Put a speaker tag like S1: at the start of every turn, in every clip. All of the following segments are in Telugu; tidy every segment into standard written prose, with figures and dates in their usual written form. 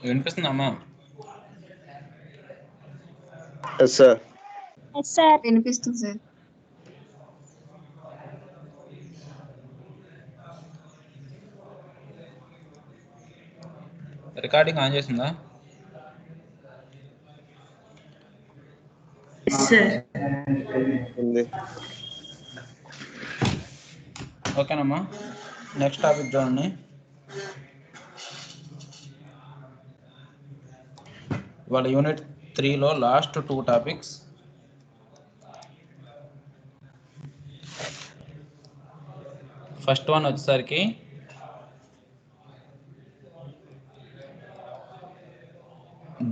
S1: వినిపిస్తుందమ్మా?
S2: Yes sir.
S3: Yes sir.
S4: వినిపిస్తుంది సార్.
S1: రికార్డింగ్ ఆన్ చేసిందా? ఓకేనమ్మా, నెక్స్ట్ టాపిక్ చూడండి. ఇవాళ యూనిట్ 3లో లాస్ట్ 2 టాపిక్స్. ఫస్ట్ వన్ వచ్చేసరికి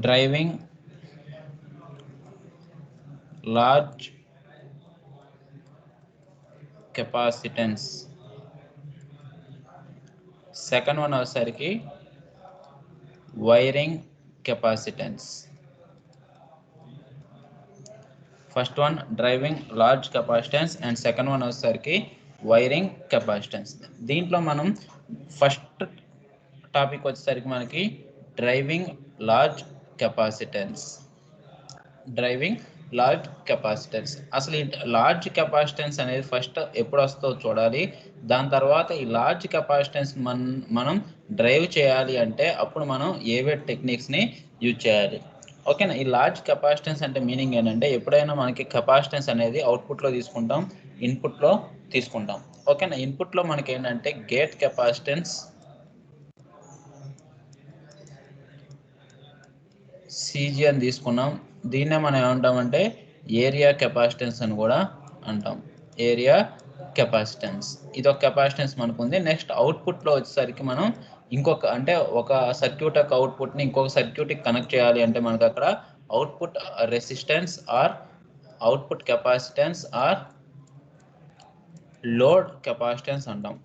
S1: driving large capacitance. Second one వచ్చేసరికి wiring capacitance. First one driving large capacitance and second one వచ్చేసరికి వైరింగ్ కెపాసిటెన్స్. దీంట్లో మనం ఫస్ట్ టాపిక్ వచ్చేసరికి మనకి driving large capacitance. Driving large capacitance. అసలు ఈ లార్జ్ కెపాసిటెన్స్ అనేది ఫస్ట్ ఎప్పుడు వస్తుందో చూడాలి. దాని తర్వాత ఈ లార్జ్ కెపాసిటెన్స్ మనం డ్రైవ్ చేయాలి అంటే అప్పుడు మనం ఏవే టెక్నిక్స్ని యూజ్ చేయాలి. ఓకేనా. ఈ లార్జ్ కెపాసిటెన్స్ అంటే మీనింగ్ ఏంటంటే ఎప్పుడైనా మనకి కెపాసిటెన్స్ అనేది అవుట్పుట్లో తీసుకుంటాం, ఇన్పుట్లో తీసుకుంటాం. ఓకేనా. ఇన్పుట్లో మనకి ఏంటంటే గేట్ కెపాసిటెన్స్, సిజీ అని తీసుకున్నాం. దీన్నే మనం ఏమంటామంటే ఏరియా కెపాసిటెన్స్ అని కూడా అంటాం. ఏరియా కెపాసిటెన్స్ ఇది ఒక కెపాసిటెన్స్ మనకు ఉంది. నెక్స్ట్ అవుట్పుట్లో వచ్చేసరికి మనం ఇంకొక అంటే ఒక సర్క్యూట్ యొక్క అవుట్పుట్ని ఇంకొక సర్క్యూట్కి కనెక్ట్ చేయాలి అంటే మనకు అక్కడ output resistance or output capacitance or load capacitance అంటాం.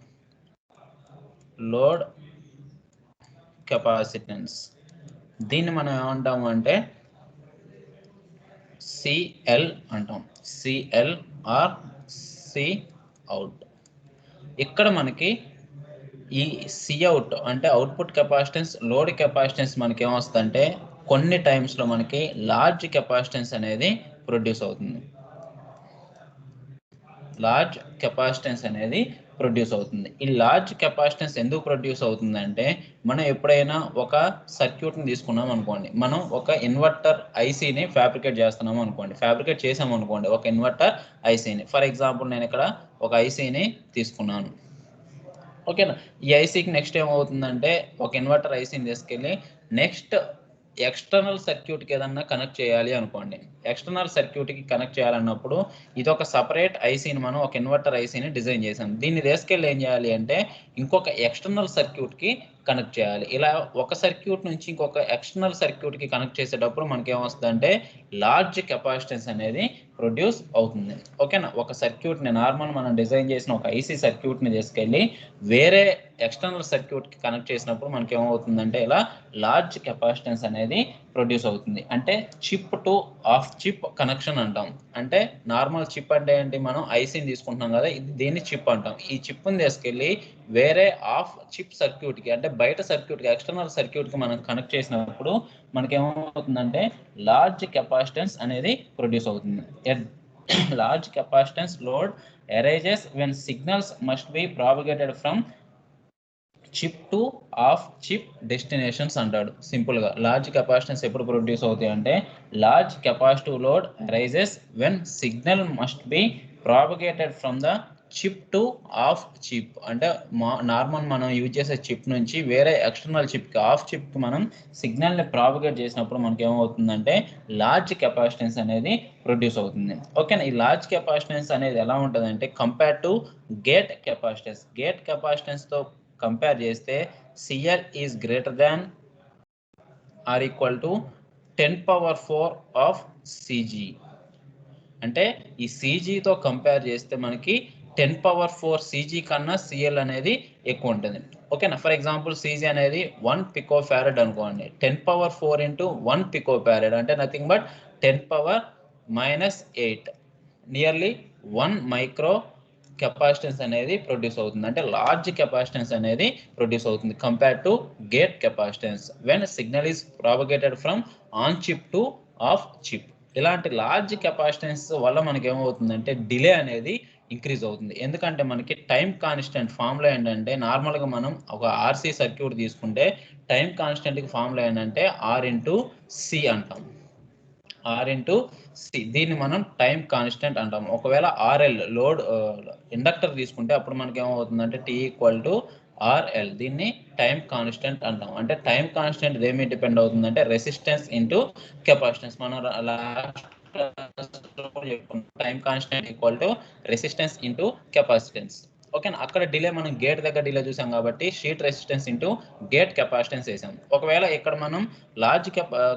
S1: లోడ్ కెపాసిటెన్స్ దీన్ని మనం ఏమంటాము అంటే సిఎల్ అంటాం. CL or C out. ఇక్కడ మనకి ఈ సిఅవుట్ అంటే అవుట్పుట్ కెపాసిటెన్స్, లోడ్ కెపాసిటెన్స్ మనకి ఏమొస్తుందంటే కొన్ని టైమ్స్లో మనకి లార్జ్ కెపాసిటెన్స్ అనేది ప్రొడ్యూస్ అవుతుంది. లార్జ్ కెపాసిటెన్స్ అనేది ప్రొడ్యూస్ అవుతుంది. ఈ లార్జ్ కెపాసిటెన్స్ ఎందుకు ప్రొడ్యూస్ అవుతుందంటే మనం ఎప్పుడైనా ఒక సర్క్యూట్ని తీసుకున్నాం అనుకోండి, మనం ఒక ఇన్వర్టర్ ఐసీని ఫ్యాబ్రికేట్ చేస్తున్నాం అనుకోండి, ఫ్యాబ్రికేట్ చేసాం అనుకోండి ఒక ఇన్వర్టర్ ఐసీని. ఫర్ ఎగ్జాంపుల్ నేను ఇక్కడ ఒక ఐసీని తీసుకున్నాను. ఓకేనా. ఈ ఐసీకి నెక్స్ట్ ఏమవుతుందంటే ఒక ఇన్వర్టర్ ఐసీని తీసుకెళ్ళి నెక్స్ట్ ఎక్స్టర్నల్ సర్క్యూట్కి ఏదన్నా కనెక్ట్ చేయాలి అనుకోండి. ఎక్స్టర్నల్ సర్క్యూట్కి కనెక్ట్ చేయాలన్నప్పుడు ఇది ఒక సపరేట్ ఐసీని మనం ఒక ఇన్వర్టర్ ఐసీని డిజైన్ చేసాం. దీన్ని తీసుకెళ్ళి ఏం చేయాలి అంటే ఇంకొక ఎక్స్టర్నల్ సర్క్యూట్కి కనెక్ట్ చేయాలి. ఇలా ఒక సర్క్యూట్ నుంచి ఇంకొక ఎక్స్టర్నల్ సర్క్యూట్కి కనెక్ట్ చేసేటప్పుడు మనకి ఏమొస్తుందంటే లార్జ్ కెపాసిటెన్స్ అనేది ప్రొడ్యూస్ అవుతుంది. ఓకేనా. ఒక సర్క్యూట్ని నార్మల్ మనం డిజైన్ చేసిన ఒక ఐసీ సర్క్యూట్ని తీసుకెళ్ళి వేరే ఎక్స్టర్నల్ సర్క్యూట్కి కనెక్ట్ చేసినప్పుడు మనకి ఏమవుతుందంటే ఇలా లార్జ్ కెపాసిటెన్స్ అనేది ప్రొడ్యూస్ అవుతుంది. అంటే chip to of chip connection అంటాం. అంటే నార్మల్ చిప్ అంటే ఏంటి, మనం ఐసీని తీసుకుంటున్నాం కదా, దీన్ని చిప్ అంటాం. ఈ చిప్ని తీసుకెళ్ళి వేరే ఆఫ్ చిప్ సర్క్యూట్కి అంటే బయట సర్క్యూట్కి ఎక్స్టర్నల్ సర్క్యూట్కి మనం కనెక్ట్ చేసినప్పుడు మనకి ఏమవుతుందంటే లార్జ్ కెపాసిటెన్స్ అనేది ప్రొడ్యూస్ అవుతుంది. Large capacitance load arises when signals must be propagated from chip to of chip destinations అంటాడు. సింపుల్గా లార్జ్ కెపాసిటెన్స్ ఎప్పుడు ప్రొడ్యూస్ అవుతాయి అంటే large capacitive load arises when signal must be propagated from the chip to of chip. అంటే నార్మల్ మనం యూజ్ చేసే చిప్ నుంచి వేరే ఎక్స్టర్నల్ చిప్కి ఆఫ్ చిప్కి మనం సిగ్నల్ని ప్రాపగేట్ చేసినప్పుడు మనకి ఏమవుతుందంటే లార్జ్ కెపాసిటెన్స్ అనేది ప్రొడ్యూస్ అవుతుంది. ఓకేనా. ఈ లార్జ్ కెపాసిటెన్స్ అనేది ఎలా ఉంటుందంటే compare to gate capacitance. Gate కెపాసిటెన్స్తో కంపేర్ చేస్తే CL is greater than or equal to 10⁴ of CG. అంటే ఈ సిజీతో కంపేర్ చేస్తే మనకి 10⁴ సిజీ కన్నా సిఎల్ అనేది ఎక్కువ ఉంటుంది. ఓకేనా. ఫర్ ఎగ్జాంపుల్ సిజీ అనేది 1 పికోఫారడ్ అనుకోండి. 10⁴ ఇంటూ 1 పికోఫారడ్ అంటే nothing but 10⁻⁻8 nearly 1 micro capacitance అనేది ప్రొడ్యూస్ అవుతుంది, అంటే లార్జ్ కెపాసిటెన్స్ అనేది ప్రొడ్యూస్ అవుతుంది compare to gate capacitance when signal is propagated from on chip to of chip. ఇలాంటి లార్జ్ కెపాసిటెన్స్ వల్ల మనకి ఏమవుతుందంటే డిలే అనేది ఇంక్రీజ్ అవుతుంది. ఎందుకంటే మనకి టైం కాన్స్టెంట్ ఫార్ములా ఏంటంటే, నార్మల్గా మనం ఒక ఆర్సీ సర్క్యూట్ తీసుకుంటే టైం కాన్స్టెంట్కి ఫార్ములా ఏంటంటే ఆర్ ఇంటూ సి అంటాం. ఆర్ ఇంటూ సి, దీన్ని మనం టైం కాన్స్టెంట్ అంటాం. ఒకవేళ ఆర్ఎల్ లోడ్ ఇండక్టర్ తీసుకుంటే అప్పుడు మనకి ఏమవుతుందంటే టీ ఈక్వల్ టు ఆర్ఎల్, దీన్ని టైం కాన్స్టెంట్ అంటాం. అంటే టైం కాన్స్టెంట్ దేని మీద డిపెండ్ అవుతుందంటే రెసిస్టెన్స్ ఇంటూ కెపాసిటెన్స్. మనం time constant equal to resistance into capacitance. ఓకేనా, అక్కడ డిలే మనం గేట్ దగ్గర డిలే చూసాం కాబట్టి sheet resistance into gate capacitance వేసాం. ఒకవేళ ఇక్కడ మనం లార్జ్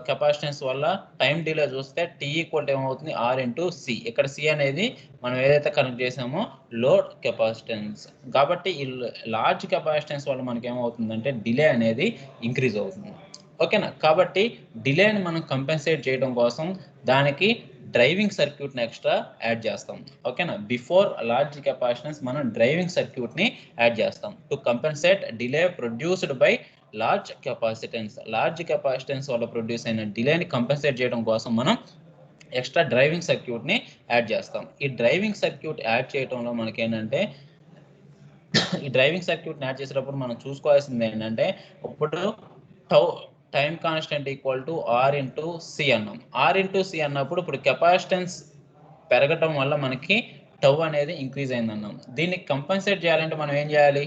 S1: కెపాసిటెన్స్ వల్ల టైం డిలే చూస్తే టీ ఈక్వల్ టు ఏమవుతుంది ఆర్ ఇంటూ సి. ఇక్కడ సి అనేది మనం ఏదైతే కనెక్ట్ చేసామో లోడ్ కెపాసిటెన్స్. కాబట్టి ఈ లార్జ్ కెపాసిటెన్స్ వల్ల మనకి ఏమవుతుందంటే డిలే అనేది ఇంక్రీజ్ అవుతుంది. ఓకేనా, కాబట్టి డిలేని మనం కంపెన్సేట్ చేయడం కోసం దానికి డ్రైవింగ్ సర్క్యూట్ని ఎక్స్ట్రా యాడ్ చేస్తాం. ఓకేనా, బిఫోర్ లార్జ్ కెపాసిటెన్స్ మనం డ్రైవింగ్ సర్క్యూట్ని యాడ్ చేస్తాం to compensate delay produced by large capacitance. Large capacitance వల్ల ప్రొడ్యూస్ అయిన డిలేని కంపెన్సేట్ చేయడం కోసం మనం ఎక్స్ట్రా డ్రైవింగ్ సర్క్యూట్ని యాడ్ చేస్తాం. ఈ డ్రైవింగ్ సర్క్యూట్ యాడ్ చేయడంలో మనకి ఏంటంటే, ఈ డ్రైవింగ్ సర్క్యూట్ని యాడ్ చేసేటప్పుడు మనం చూసుకోవాల్సింది ఏంటంటే, ఇప్పుడు time constant equal to R into C అన్నాం. ఆర్ ఇంటూ సి అన్నప్పుడు ఇప్పుడు కెపాసిటెన్స్ పెరగటం వల్ల మనకి టౌ అనేది ఇంక్రీజ్ అయింది అన్నాం. దీన్ని కంపెన్సేట్ చేయాలంటే మనం ఏం చేయాలి,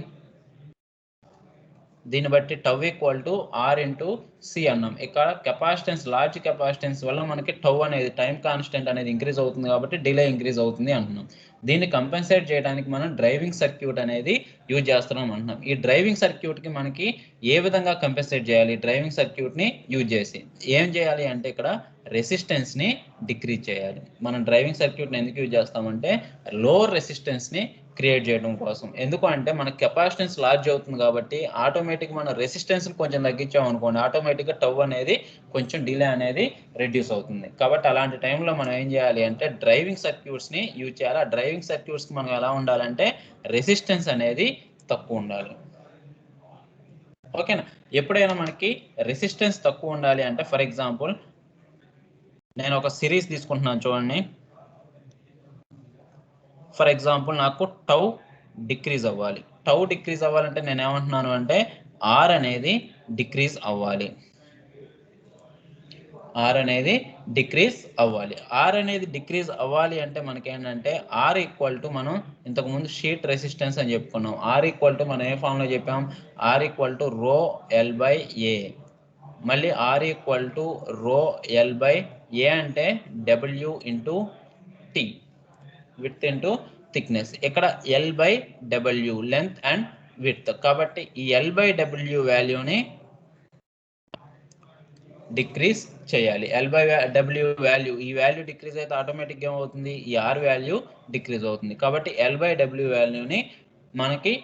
S1: దీన్ని బట్టి tau equal to R into C అన్నాం. ఇక్కడ కెపాసిటెన్స్ లార్జ్ కెపాసిటెన్స్ వల్ల మనకి టౌ అనేది టైం కాన్స్టెంట్ అనేది ఇంక్రీజ్ అవుతుంది కాబట్టి డిలే ఇంక్రీజ్ అవుతుంది అంటున్నాం. దీన్ని కంపెన్సేట్ చేయడానికి మనం డ్రైవింగ్ సర్క్యూట్ అనేది యూజ్ చేస్తున్నాం అంటున్నాం. ఈ డ్రైవింగ్ సర్క్యూట్కి మనకి ఏ విధంగా కంపెన్సేట్ చేయాలి, డ్రైవింగ్ సర్క్యూట్ని యూజ్ చేసి ఏం చేయాలి అంటే ఇక్కడ రెసిస్టెన్స్ని డిక్రీజ్ చేయాలి. మనం డ్రైవింగ్ సర్క్యూట్ని ఎందుకు యూజ్ చేస్తామంటే లోవర్ రెసిస్టెన్స్ని క్రియేట్ చేయడం కోసం. ఎందుకు అంటే మన కెపాసిటెన్స్ లార్జ్ అవుతుంది కాబట్టి ఆటోమేటిక్ మన రెసిస్టెన్స్ కొంచెం తగ్గించాం అనుకోండి, ఆటోమేటిక్గా టౌ అనేది కొంచెం డిలే అనేది రెడ్యూస్ అవుతుంది. కాబట్టి అలాంటి టైంలో మనం ఏం చేయాలి అంటే డ్రైవింగ్ సర్క్యూట్స్ని యూజ్ చేయాలి. ఆ డ్రైవింగ్ సర్క్యూట్స్కి మనం ఎలా ఉండాలంటే రెసిస్టెన్స్ అనేది తక్కువ ఉండాలి. ఓకేనా, ఎప్పుడైనా మనకి రెసిస్టెన్స్ తక్కువ ఉండాలి అంటే, ఫర్ ఎగ్జాంపుల్ నేను ఒక సిరీస్ తీసుకుంటున్నాను చూడండి. ఫర్ ఎగ్జాంపుల్ నాకు టౌ డిక్రీజ్ అవ్వాలి. టౌ డిక్రీజ్ అవ్వాలంటే నేను ఏమంటున్నాను అంటే ఆర్ అనేది డిక్రీజ్ అవ్వాలి. ఆర్ అనేది డిక్రీజ్ అవ్వాలి. ఆర్ అనేది డిక్రీజ్ అవ్వాలి అంటే మనకేంటంటే ఆర్ ఈక్వల్ టు మనం ఇంతకుముందు షీట్ రెసిస్టెన్స్ అని చెప్పుకున్నాం. ఆర్ ఈక్వల్ టు మనం ఏ ఫార్ములా చెప్పాం, R equal to rho L by A. మళ్ళీ R equal to rho L by A అంటే W into T, width into thickness. ఇక్కడ L by W length and width. కాబట్టి ఈ ఎల్ బై డబ్ల్యూ వాల్యూని డిక్రీజ్ చేయాలి. ఎల్ బై డబ్ల్యూ వాల్యూ, ఈ వాల్యూ డిక్రీజ్ అయితే ఆటోమేటిక్గా ఏమవుతుంది, ఈ ఆర్ వాల్యూ డిక్రీజ్ అవుతుంది. కాబట్టి ఎల్ బై డబ్ల్యూ వాల్యూని మనకి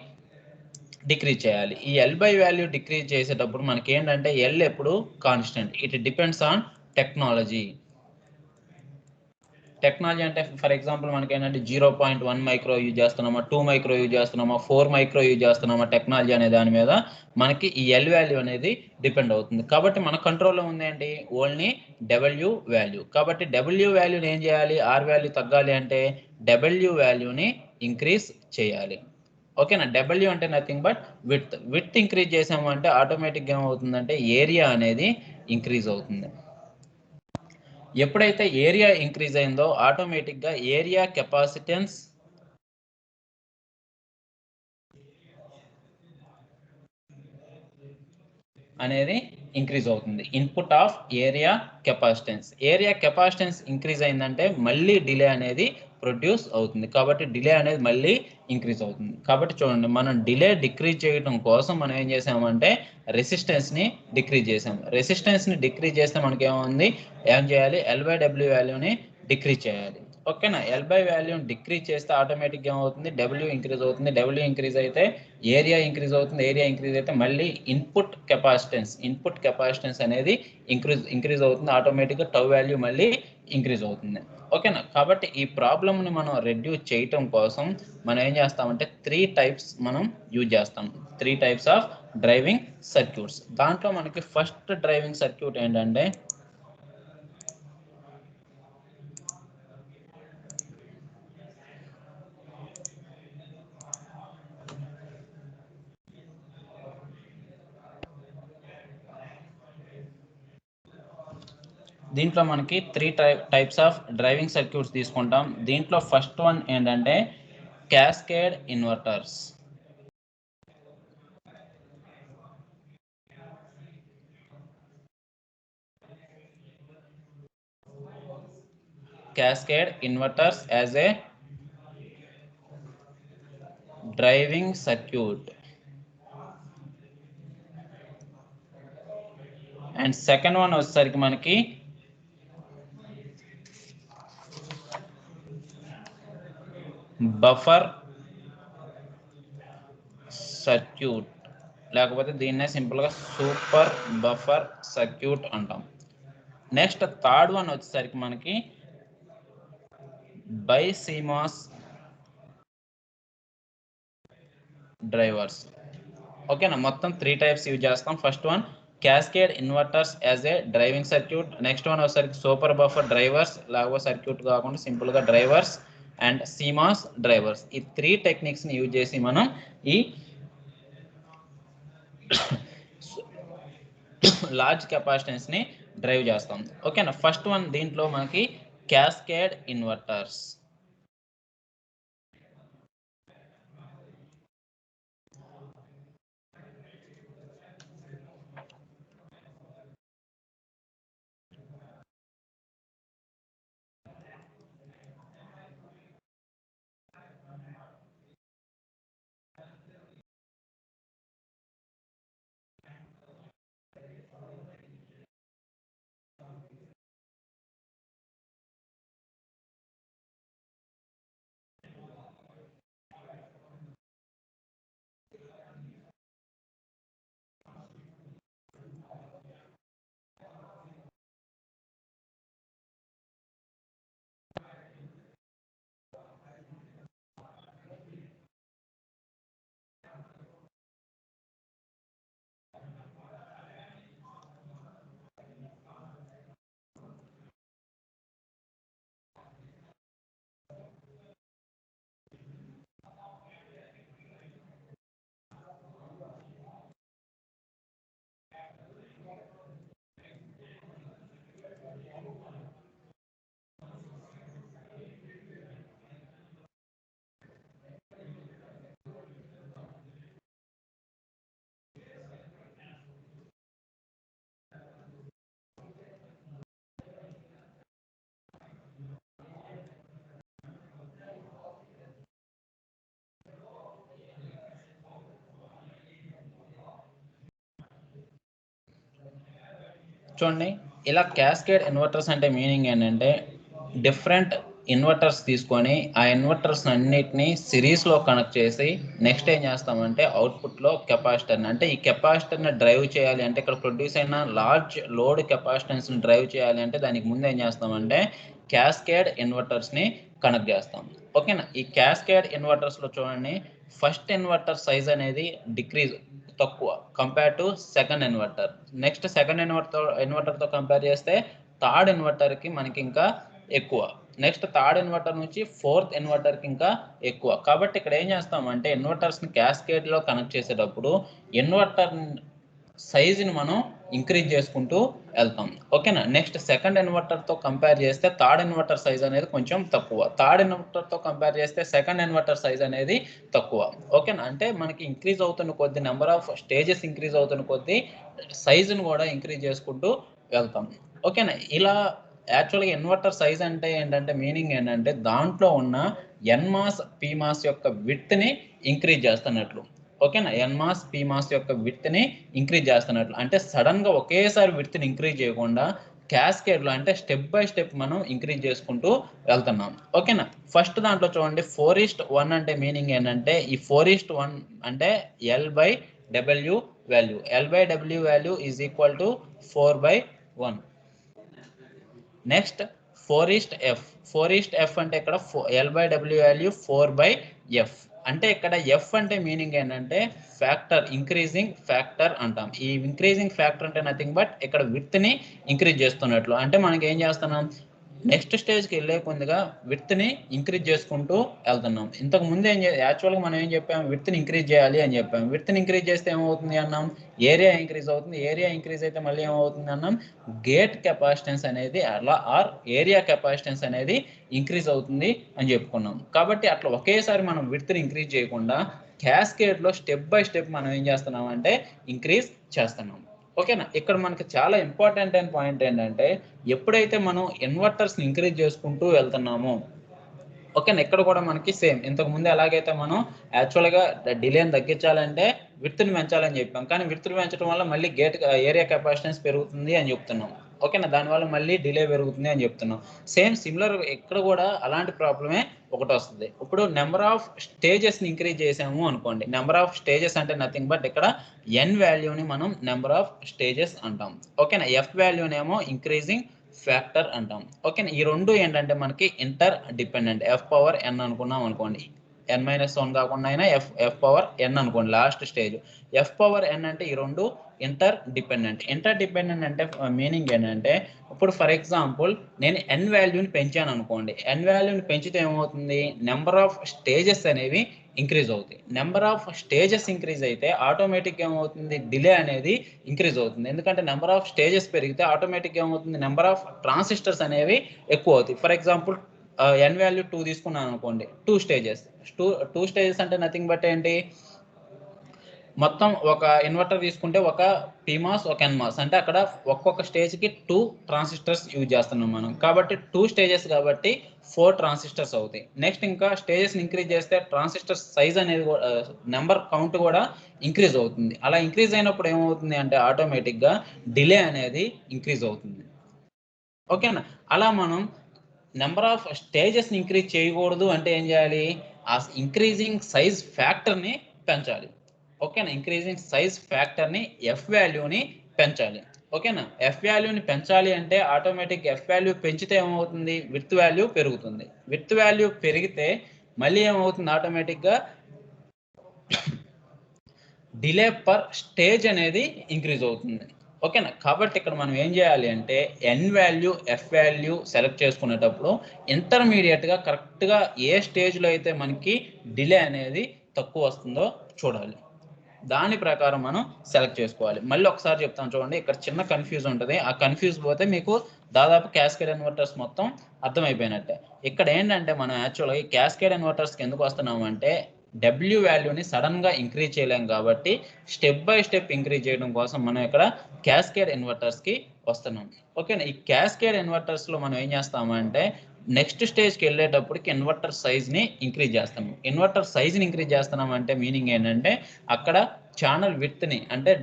S1: డిక్రీజ్ చేయాలి. ఈ ఎల్ బై వాల్యూ డిక్రీజ్ చేసేటప్పుడు మనకి ఏంటంటే ఎల్ ఎప్పుడు constant. It depends on technology. Technology అంటే ఫర్ ఎగ్జాంపుల్ మనకి ఏంటంటే 0.1 మైక్రో యూజ్ చేస్తున్నామా, 2 మైక్రో యూజ్ చేస్తున్నామా, 4 మైక్రో యూజ్ చేస్తున్నామా, టెక్నాలజీ అనే దాని మీద మనకి ఈ ఎల్ వాల్యూ అనేది డిపెండ్ అవుతుంది. కాబట్టి మన కంట్రోల్లో ఉంది ఏంటి, ఓన్లీ డబ్ల్యూ వాల్యూ. కాబట్టి డబ్ల్యూ వాల్యూని ఏం చేయాలి, ఆర్ వాల్యూ తగ్గాలి అంటే డబ్ల్యూ వాల్యూని ఇంక్రీజ్ చేయాలి. ఓకేనా, డబ్ల్యూ అంటే nothing but width. Width increase చేసాము అంటే ఆటోమేటిక్గా ఏమవుతుందంటే ఏరియా అనేది ఇంక్రీజ్ అవుతుంది. ఎప్పుడైతే ఏరియా ఇంక్రీజ్ అయిందో ఆటోమేటిక్గా ఏరియా కెపాసిటెన్స్ అనేది ఇంక్రీజ్ అవుతుంది. Input of area capacitance. Area capacitance increase అయిందంటే మళ్ళీ డిలే అనేది ప్రొడ్యూస్ అవుతుంది. కాబట్టి డిలే అనేది మళ్ళీ ఇంక్రీజ్ అవుతుంది. కాబట్టి చూడండి, మనం డిలే డిక్రీజ్ చేయడం కోసం మనం ఏం చేసామంటే రెసిస్టెన్స్ని డిక్రీజ్ చేసాము. రెసిస్టెన్స్ని డిక్రీజ్ చేస్తే మనకి ఏముంది, ఏం చేయాలి, ఎల్ బై డబ్ల్యూ వాల్యూని డిక్రీజ్ చేయాలి. ఓకేనా, ఎల్ బై వాల్యూని డిక్రీజ్ చేస్తే ఆటోమేటిక్గా ఏమవుతుంది, డబ్ల్యూ ఇంక్రీజ్ అవుతుంది. డబ్ల్యూ ఇంక్రీజ్ అయితే ఏరియా ఇంక్రీజ్ అవుతుంది. ఏరియా ఇంక్రీజ్ అయితే మళ్ళీ ఇన్పుట్ కెపాసిటెన్స్ అనేది ఇంక్రీజ్ అవుతుంది. ఆటోమేటిక్గా టౌ వాల్యూ మళ్ళీ ఇంక్రీజ్ అవుతుంది. ఓకేనా? కాబట్టి ఈ ప్రాబ్లమ్ని మనం రెడ్యూస్ చేయటం కోసం మనం ఏం చేస్తామంటే 3 టైప్స్ మనం యూజ్ చేస్తాం. 3 టైప్స్ ఆఫ్ డ్రైవింగ్ సర్క్యూట్స్. దాంట్లో మనకి ఫస్ట్ డ్రైవింగ్ సర్క్యూట్ ఏంటంటే దీంట్లో మనకి 3 టైప్స్ ఆఫ్ డ్రైవింగ్ సర్క్యూట్స్ తీసుకుంటాం. దీంట్లో ఫస్ట్ వన్ ఏంటంటే cascade inverters. Cascade inverters as a driving circuit. And second one వచ్చేసరికి మనకి బఫర్ సర్క్యూట్, లేకపోతే దీన్నే సింపుల్గా సూపర్ బఫర్ సర్క్యూట్ అంటాం. నెక్స్ట్ థర్డ్ వన్ వచ్చేసరికి మనకి బైసిమాస్ డ్రైవర్స్. ఓకేనా? మొత్తం 3 టైప్స్ యూజ్ చేస్తాం. First one cascade inverters as a driving circuit. Next one వచ్చేసరికి సూపర్ బఫర్ డ్రైవర్స్, లేకపోతే సర్క్యూట్ కాకుండా సింపుల్గా డ్రైవర్స్, అండ్ సిమాస్ డ్రైవర్స్. ఈ 3 టెక్నిక్స్ని యూజ్ చేసి మనం ఈ లార్జ్ కెపాసిటెన్స్ని డ్రైవ్ చేస్తాం. ఓకేనా? ఫస్ట్ వన్ దీంట్లో మనకి క్యాస్కేడ్ ఇన్వర్టర్స్. చూడండి, ఇలా క్యాస్కేడ్ ఇన్వర్టర్స్ అంటే మీనింగ్ ఏంటంటే డిఫరెంట్ ఇన్వర్టర్స్ తీసుకొని ఆ ఇన్వర్టర్స్ అన్నిటిని సిరీస్లో కనెక్ట్ చేసి నెక్స్ట్ ఏం చేస్తామంటే అవుట్పుట్లో కెపాసిటర్ని, అంటే ఈ కెపాసిటర్ని డ్రైవ్ చేయాలి అంటే ఇక్కడ ప్రొడ్యూస్ అయిన లార్జ్ లోడ్ కెపాసిటెన్స్ని డ్రైవ్ చేయాలి అంటే దానికి ముందు ఏం చేస్తామంటే క్యాస్కేడ్ ఇన్వర్టర్స్ని కనెక్ట్ చేస్తాం. ఓకేనా? ఈ క్యాస్కేడ్ ఇన్వర్టర్స్లో చూడండి, ఫస్ట్ ఇన్వర్టర్ సైజ్ అనేది డిక్రీజ్ తక్కువ compare to second inverter. Next second ఇన్వర్టర్తో కంపేర్ చేస్తే థర్డ్ ఇన్వర్టర్కి మనకి ఇంకా ఎక్కువ. నెక్స్ట్ థర్డ్ ఇన్వర్టర్ నుంచి ఫోర్త్ ఇన్వర్టర్కి ఇంకా ఎక్కువ. కాబట్టి ఇక్కడ ఏం చేస్తామంటే ఇన్వర్టర్స్ని క్యాస్కేడ్లో కనెక్ట్ చేసేటప్పుడు ఇన్వర్టర్ సైజుని మనం ఇంక్రీజ్ చేసుకుంటూ వెళ్తాం. ఓకేనా? నెక్స్ట్ సెకండ్ ఇన్వర్టర్తో కంపేర్ చేస్తే థర్డ్ ఇన్వర్టర్ సైజ్ అనేది కొంచెం తక్కువ, థర్డ్ ఇన్వర్టర్తో కంపేర్ చేస్తే సెకండ్ ఇన్వర్టర్ సైజ్ అనేది తక్కువ. ఓకేనా? అంటే మనకి ఇంక్రీజ్ అవుతున్న కొద్ది నెంబర్ ఆఫ్ స్టేజెస్ ఇంక్రీజ్ అవుతున్న కొద్ది సైజును కూడా ఇంక్రీజ్ చేసుకుంటూ వెళ్తాం. ఓకేనా? ఇలా యాక్చువల్గా ఇన్వర్టర్ సైజ్ అంటే ఏంటంటే మీనింగ్ ఏంటంటే దాంట్లో ఉన్న ఎన్మాస్ పీమాస్ యొక్క విడ్త్ని ఇంక్రీజ్ చేస్తున్నట్లు. ఓకేనా? ఎన్మాస్ పీమాస్ యొక్క విడ్త్ని ఇంక్రీజ్ చేస్తున్నట్లు. అంటే సడన్గా ఒకేసారి విడ్త్ని ఇంక్రీజ్ చేయకుండా క్యాస్కేడ్లో అంటే స్టెప్ బై స్టెప్ మనం ఇంక్రీజ్ చేసుకుంటూ వెళ్తున్నాం. ఓకేనా? ఫస్ట్ దాంట్లో చూడండి 4:1 అంటే మీనింగ్ ఏంటంటే ఈ 4:1 అంటే L/W value. L/W value is equal to 4/1. Next 4:f 4:f అంటే ఇక్కడ L/W వాల్యూ 4/f అంటే ఇక్కడ f అంటే మీనింగ్ ఏంటంటే ఫ్యాక్టర్, ఇంక్రీజింగ్ ఫ్యాక్టర్ అంటాం. ఈ ఇంక్రీజింగ్ ఫ్యాక్టర్ అంటే నథింగ్ బట్ ఇక్కడ విడ్త్ ని ఇంక్రీజ్ చేస్తున్నట్లు. అంటే మనకి ఏం చేస్తున్నాం, నెక్స్ట్ స్టేజ్కి వెళ్ళే కొద్దిగా విడ్త్ని ఇంక్రీజ్ చేసుకుంటూ వెళ్తున్నాం. ఇంతకు ముందు యాక్చువల్గా మనం ఏం చెప్పాం, విడ్త్ని ఇంక్రీజ్ చేయాలి అని చెప్పాం. విడ్త్ని ఇంక్రీజ్ చేస్తే ఏమవుతుంది అన్నాం, ఏరియా ఇంక్రీజ్ అవుతుంది. ఏరియా ఇంక్రీజ్ అయితే మళ్ళీ ఏమవుతుంది అన్నాం, గేట్ కెపాసిటెన్స్ అనేది అలా ఏరియా కెపాసిటెన్స్ అనేది ఇంక్రీజ్ అవుతుంది అని చెప్పుకున్నాం. కాబట్టి అట్లా ఒకేసారి మనం విడ్త్ని ఇంక్రీజ్ చేయకుండా క్యాస్కేడ్లో స్టెప్ బై స్టెప్ మనం ఏం చేస్తున్నాం అంటే ఇంక్రీజ్ చేస్తున్నాం. ఓకేనా. ఇక్కడ మనకి చాలా ఇంపార్టెంట్ అయిన పాయింట్ ఏంటంటే ఎప్పుడైతే మనం ఇన్వర్టర్స్ని ఇంక్రీజ్ చేసుకుంటూ వెళ్తున్నామో, ఓకేనా, ఇక్కడ కూడా మనకి సేమ్ ఇంతకు ముందు ఎలాగైతే మనం యాక్చువల్గా డిలేని తగ్గించాలంటే విడ్త్ని పెంచాలని చెప్పాం, కానీ విడ్త్ని పెంచడం వల్ల మళ్ళీ గేట్ ఏరియా కెపాసిటెన్స్ పెరుగుతుంది అని చెప్తున్నాం. ఓకేనా, దానివల్ల మళ్ళీ డిలే పెరుగుతుంది అని చెప్తున్నాం. సేమ్ సిమిలర్ ఇక్కడ కూడా అలాంటి ప్రాబ్లమే ఒకటి వస్తుంది. ఇప్పుడు నెంబర్ ఆఫ్ స్టేజెస్ని ఇంక్రీజ్ చేసాము అనుకోండి. నెంబర్ ఆఫ్ స్టేజెస్ అంటే నథింగ్ బట్ ఇక్కడ ఎన్ వాల్యూని మనం నెంబర్ ఆఫ్ స్టేజెస్ అంటాం. ఓకేనా, ఎఫ్ వాల్యూనేమో ఇంక్రీజింగ్ ఫ్యాక్టర్ అంటాం. ఓకేనా, ఈ రెండు ఏంటంటే మనకి ఇంటర్ డిపెండెంట్. ఎఫ్ పవర్ ఎన్ అనుకున్నాం అనుకోండి, n-1 కాకుండా అయినా ఎఫ్ పవర్ ఎన్ అనుకోండి లాస్ట్ స్టేజ్. ఎఫ్ పవర్ ఎన్ అంటే ఈ రెండు ఇంటర్ డిపెండెంట్. ఇంటర్ డిపెండెంట్ అంటే మీనింగ్ ఏంటంటే ఇప్పుడు ఫర్ ఎగ్జాంపుల్ నేను ఎన్ వాల్యూని పెంచాను అనుకోండి. ఎన్ వాల్యూని పెంచితే ఏమవుతుంది, నెంబర్ ఆఫ్ స్టేజెస్ అనేవి ఇంక్రీజ్ అవుతాయి. నెంబర్ ఆఫ్ స్టేజెస్ ఇంక్రీజ్ అయితే ఆటోమేటిక్గా ఏమవుతుంది, డిలే అనేది ఇంక్రీజ్ అవుతుంది. ఎందుకంటే నెంబర్ ఆఫ్ స్టేజెస్ పెరిగితే ఆటోమేటిక్గా ఏమవుతుంది, నెంబర్ ఆఫ్ ట్రాన్సిస్టర్స్ అనేవి ఎక్కువ అవుతాయి. ఫర్ ఎగ్జాంపుల్ ఎన్ వాల్యూ 2 తీసుకున్నాను అనుకోండి, 2 స్టేజెస్ అంటే నథింగ్ బట్ ఏంటి, మొత్తం ఒక ఇన్వర్టర్ తీసుకుంటే ఒక PMOS ఒక NMOS అంటే అక్కడ ఒక్కొక్క స్టేజ్కి 2 ట్రాన్సిస్టర్స్ యూజ్ చేస్తున్నాం మనం. కాబట్టి 2 స్టేజెస్ కాబట్టి 4 ట్రాన్సిస్టర్స్ అవుతాయి. నెక్స్ట్ ఇంకా స్టేజెస్ ఇంక్రీజ్ చేస్తే ట్రాన్సిస్టర్ సైజ్ అనేది నెంబర్ కౌంట్ కూడా ఇంక్రీజ్ అవుతుంది. అలా ఇంక్రీజ్ అయినప్పుడు ఏమవుతుంది అంటే ఆటోమేటిక్గా డిలే అనేది ఇంక్రీజ్ అవుతుంది. ఓకేనా, అలా మనం నెంబర్ ఆఫ్ స్టేజెస్ని ఇంక్రీజ్ చేయకూడదు అంటే ఏం చేయాలి, ఆ ఇంక్రీజింగ్ సైజ్ ఫ్యాక్టర్ని పెంచాలి. ఓకేనా, ఇంక్రీజింగ్ సైజ్ ఫ్యాక్టర్ని ఎఫ్ వాల్యూని పెంచాలి. ఓకేనా, ఎఫ్ వాల్యూని పెంచాలి అంటే ఆటోమేటిక్ ఎఫ్ వాల్యూ పెంచితే ఏమవుతుంది, విడ్త్ వాల్యూ పెరుగుతుంది. విడ్త్ వాల్యూ పెరిగితే మళ్ళీ ఏమవుతుంది, ఆటోమేటిక్గా డిలే పర్ స్టేజ్ అనేది ఇంక్రీజ్ అవుతుంది. ఓకేనా, కాబట్టి ఇక్కడ మనం ఏం చేయాలి అంటే ఎన్ వాల్యూ ఎఫ్ వాల్యూ సెలెక్ట్ చేసుకునేటప్పుడు ఇంటర్మీడియట్గా కరెక్ట్గా ఏ స్టేజ్లో అయితే మనకి డిలే అనేది తక్కువ వస్తుందో చూడాలి. దాని ప్రకారం మనం సెలెక్ట్ చేసుకోవాలి. మళ్ళీ ఒకసారి చెప్తాను చూడండి, ఇక్కడ చిన్న కన్ఫ్యూజ్ ఉంటుంది. ఆ కన్ఫ్యూజ్ పోతే మీకు దాదాపు క్యాస్కేడ్ ఇన్వర్టర్స్ మొత్తం అర్థమైపోయినట్టే. ఇక్కడ ఏంటంటే మనం యాక్చువల్గా ఈ క్యాస్కేడ్ ఇన్వర్టర్స్కి ఎందుకు వస్తున్నాం అంటే డబ్ల్యూ వాల్యూని సడన్గా ఇంక్రీజ్ చేయలేం కాబట్టి స్టెప్ బై స్టెప్ ఇంక్రీజ్ చేయడం కోసం మనం ఇక్కడ క్యాస్కేడ్ ఇన్వర్టర్స్కి వస్తున్నాం. ఓకేనా, ఈ క్యాస్కేడ్ ఇన్వర్టర్స్లో మనం ఏం చేస్తామంటే నెక్స్ట్ స్టేజ్కి వెళ్ళేటప్పటికి ఇన్వర్టర్ సైజ్ని ఇంక్రీజ్ చేస్తాము. ఇన్వర్టర్ సైజ్ని ఇంక్రీజ్ చేస్తున్నాం అంటే మీనింగ్ ఏంటంటే అక్కడ ఛానల్ విడ్త్ని అంటే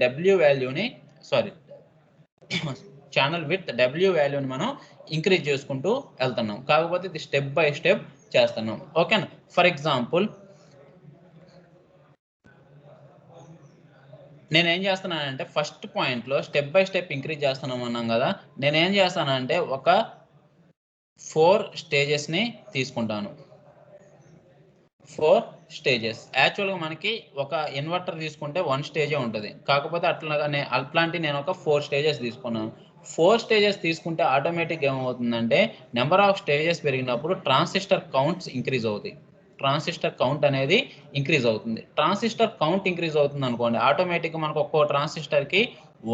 S1: ఛానల్ విడ్త్ డబ్ల్యూ వాల్యూని మనం ఇంక్రీజ్ చేసుకుంటూ వెళ్తున్నాం. కాకపోతే ఇది స్టెప్ బై స్టెప్ చేస్తున్నాం. ఓకేనా, ఫర్ ఎగ్జాంపుల్ నేనేం చేస్తున్నానంటే ఫస్ట్ పాయింట్లో స్టెప్ బై స్టెప్ ఇంక్రీజ్ చేస్తున్నాం అన్నాం కదా, నేనేం చేస్తానంటే ఒక 4 స్టేజెస్ని తీసుకుంటాను. 4 స్టేజెస్ యాక్చువల్గా మనకి ఒక ఇన్వర్టర్ తీసుకుంటే 1 స్టేజే ఉంటుంది. కాకపోతే అట్లాంటి నేను ఒక 4 స్టేజెస్ తీసుకున్నాను. 4 స్టేజెస్ తీసుకుంటే ఆటోమేటిక్ ఏమవుతుందంటే నెంబర్ ఆఫ్ స్టేజెస్ పెరిగినప్పుడు ట్రాన్సిస్టర్ కౌంట్స్ ఇంక్రీజ్ అవుతాయి. ట్రాన్సిస్టర్ కౌంట్ అనేది ఇంక్రీజ్ అవుతుంది. ట్రాన్సిస్టర్ కౌంట్ ఇంక్రీజ్ అవుతుంది అనుకోండి, ఆటోమేటిక్గా మనకు ఒక్కో ట్రాన్సిస్టర్కి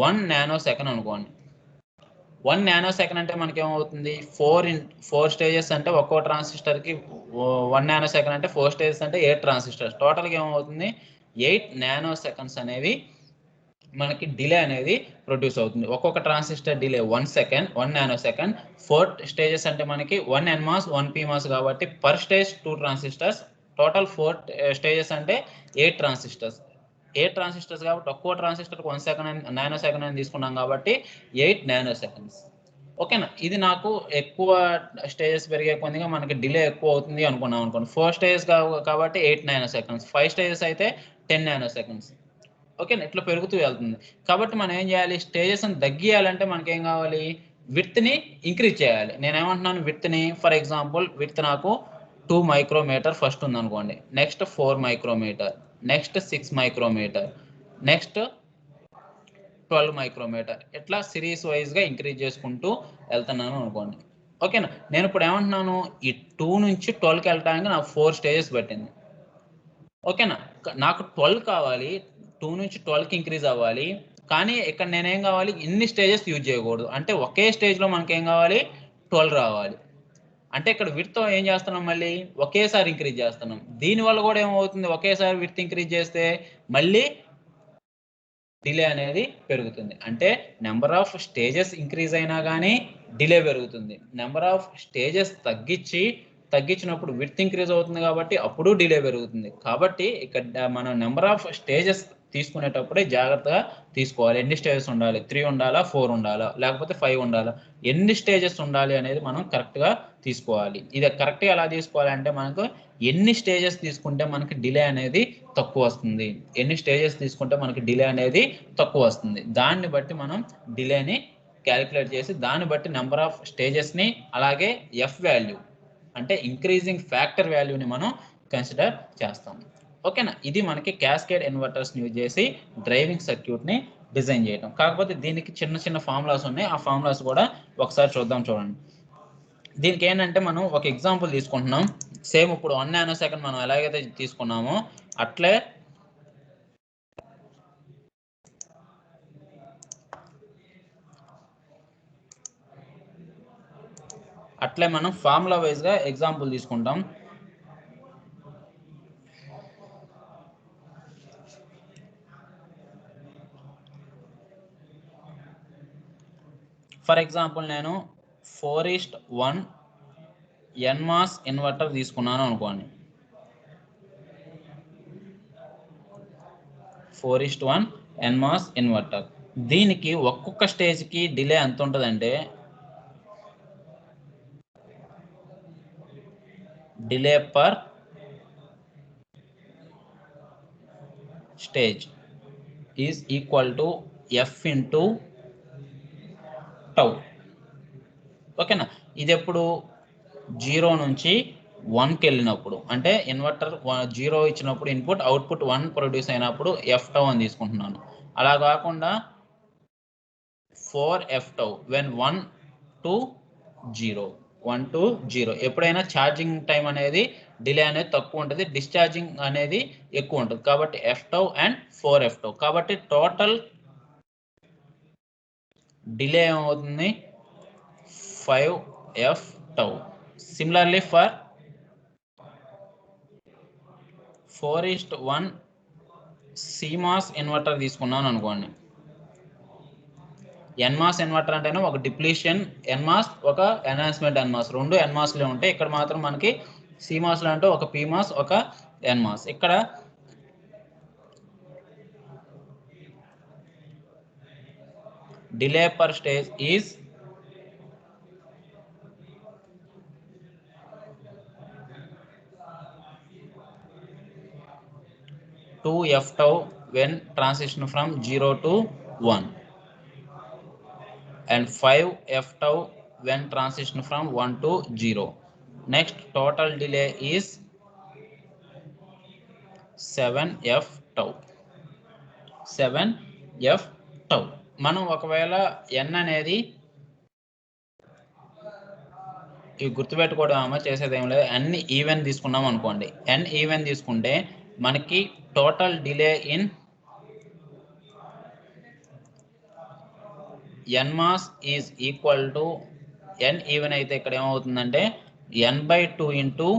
S1: 1 నానో సెకండ్ అనుకోండి. 1 నానో సెకండ్ అంటే మనకి ఏమవుతుంది, 4 స్టేజెస్ అంటే ఒక్కో ట్రాన్సిస్టర్కి 1 నానో సెకండ్ అంటే 4 స్టేజెస్ అంటే 8 ట్రాన్సిస్టర్స్. టోటల్గా ఏమవుతుంది, 8 నానో సెకండ్స్ అనేవి మనకి డిలే అనేది ప్రొడ్యూస్ అవుతుంది. ఒక్కొక్క transistor delay 1 nano second. 4 stages అంటే మనకి 1 NMOS 1 PMOS కాబట్టి per stage 2 transistors. Total 4 stages అంటే 8 ట్రాన్సిస్టర్స్. 8 ట్రాన్సిస్టర్స్ కాబట్టి ఒక్కో ట్రాన్సిస్టర్కి 1 నానో సెకండ్ అని తీసుకున్నాం కాబట్టి 8 నానో సెకండ్స్. ఓకేనా, ఇది నాకు ఎక్కువ స్టేజెస్ పెరిగే కొద్దిగా మనకి డిలే ఎక్కువ అవుతుంది అనుకున్నాం అనుకోండి. 4 స్టేజెస్ కాబట్టి 8 నానో సెకండ్స్. 5 స్టేజెస్ అయితే 10 నానో సెకండ్స్. ఓకేనా, ఇట్లా పెరుగుతూ వెళ్తుంది. కాబట్టి మనం ఏం చేయాలి, స్టేజెస్ని తగ్గియాలంటే మనకేం కావాలి, విడ్త్ని ఇంక్రీజ్ చేయాలి. నేనేమంటున్నాను, విడ్త్ని ఫర్ ఎగ్జాంపుల్ విడ్త్ నాకు 2 మైక్రోమీటర్ ఫస్ట్ ఉందనుకోండి, next 4 micrometer, next 6 micrometer, next 12 micrometer, ఇట్లా సిరీస్ వైజ్గా ఇంక్రీజ్ చేసుకుంటూ వెళ్తున్నాను అనుకోండి. ఓకేనా, నేను ఇప్పుడు ఏమంటున్నాను, ఈ 2 నుంచి 12కి వెళ్ళడానికి నాకు 4 స్టేజెస్ పట్టింది. ఓకేనా, నాకు 12 కావాలి, 2 నుంచి 12కి ఇంక్రీజ్ అవ్వాలి. కానీ ఇక్కడ నేనేం కావాలి, ఇన్ని స్టేజెస్ యూజ్ చేయకూడదు. అంటే ఒకే స్టేజ్లో మనకేం కావాలి, 12 రావాలి. అంటే ఇక్కడ విడ్త్ ఏం చేస్తున్నాం, మళ్ళీ ఒకేసారి ఇంక్రీజ్ చేస్తున్నాం. దీనివల్ల కూడా ఏమవుతుంది, ఒకేసారి విడ్త్ ఇంక్రీజ్ చేస్తే మళ్ళీ డిలే అనేది పెరుగుతుంది. అంటే నెంబర్ ఆఫ్ స్టేజెస్ ఇంక్రీజ్ అయినా కానీ డిలే పెరుగుతుంది. నెంబర్ ఆఫ్ స్టేజెస్ తగ్గించినప్పుడు విడ్త్ ఇంక్రీజ్ అవుతుంది కాబట్టి అప్పుడు డిలే పెరుగుతుంది. కాబట్టి ఇక్కడ మనం నెంబర్ ఆఫ్ స్టేజెస్ తీసుకునేటప్పుడే జాగ్రత్తగా తీసుకోవాలి. ఎన్ని స్టేజెస్ ఉండాలి, 3 ఉండాలా, 4 ఉండాలా, లేకపోతే 5 ఉండాలా, ఎన్ని స్టేజెస్ ఉండాలి అనేది మనం కరెక్ట్గా తీసుకోవాలి. ఇది కరెక్ట్గా ఎలా తీసుకోవాలంటే, మనకు ఎన్ని స్టేజెస్ తీసుకుంటే మనకి డిలే అనేది తక్కువ వస్తుంది, ఎన్ని స్టేజెస్ తీసుకుంటే మనకి డిలే అనేది తక్కువ వస్తుంది, దాన్ని బట్టి మనం డిలేని క్యాలిక్యులేట్ చేసి దాన్ని బట్టి నెంబర్ ఆఫ్ స్టేజెస్ని అలాగే ఎఫ్ వాల్యూ అంటే ఇంక్రీజింగ్ ఫ్యాక్టర్ వాల్యూని మనం కన్సిడర్ చేస్తాం. ఓకేనా, ఇది మనకి క్యాస్కేడ్ ఇన్వర్టర్స్ని యూజ్ చేసి డ్రైవింగ్ సర్క్యూట్ని డిజైన్ చేయడం. కాకపోతే దీనికి చిన్న చిన్న ఫార్ములాస్ ఉన్నాయి, ఆ ఫార్ములాస్ కూడా ఒకసారి చూడండి. దీనికి ఏంటంటే మనం ఒక ఎగ్జాంపుల్ తీసుకుంటున్నాం. సేమ్ ఇప్పుడు 1 నానోసెకండ్ మనం ఎలాగైతే తీసుకున్నామో అట్లే మనం ఫార్ములా వైజ్గా ఎగ్జాంపుల్ తీసుకుంటాం. ఫర్ ఎగ్జాంపుల్ నేను 4:1 ఎన్మాస్ ఇన్వర్టర్ తీసుకున్నాను అనుకోండి. 4:1 ఎన్మాస్ ఇన్వర్టర్. దీనికి ఒక్కొక్క స్టేజ్కి డిలే ఎంత ఉంటుందంటే, delay per stage is equal to F into tau. ఓకేనా, ఇది ఎప్పుడు 0 నుంచి 1కి వెళ్ళినప్పుడు, అంటే ఇన్వర్టర్ 0 ఇచ్చినప్పుడు ఇన్పుట్, అవుట్పుట్ 1 ప్రొడ్యూస్ అయినప్పుడు ఎఫ్ టౌ అని తీసుకుంటున్నాను. అలా కాకుండా 4f టౌ వెన్ 1 to 0 ఎప్పుడైనా ఛార్జింగ్ టైం అనేది డిలే అనేది తక్కువ ఉంటుంది, డిశ్చార్జింగ్ అనేది ఎక్కువ ఉంటుంది. కాబట్టి F tau and 4f tau. కాబట్టి టోటల్ డిలే ఏమవుతుంది, 5f tau. Similarly for 4:1 CMOS inverter తీసుకున్నాను అనుకోండి. ఎన్మాస్ ఇన్వర్టర్ అంటేనే ఒక డిప్లీషన్ ఎన్మాస్, ఒక ఎన్హాన్స్మెంట్ ఎన్మాస్, రెండు ఎన్మాస్లే ఉంటాయి. ఇక్కడ మాత్రం మనకి సిమాస్లో అంటే ఒక పీమాస్, ఒక ఎన్మాస్. ఇక్కడ delay per stage is 2f tau when transition from 0 to 1 and 5f tau when transition from 1 to 0. Next total delay is 7f tau. 7f tau. మనం ఒకవేళ n అనేది ఇవి గుర్తుపెట్టుకోవడం చేసేది ఏం లేదు, n ఈవెన్ తీసుకున్నాం అనుకోండి. n ఈవెన్ తీసుకుంటే మనకి total delay in NMOS is equal to n even అయితే ఇక్కడ ఏమవుతుందంటే n/2 ఇంటూ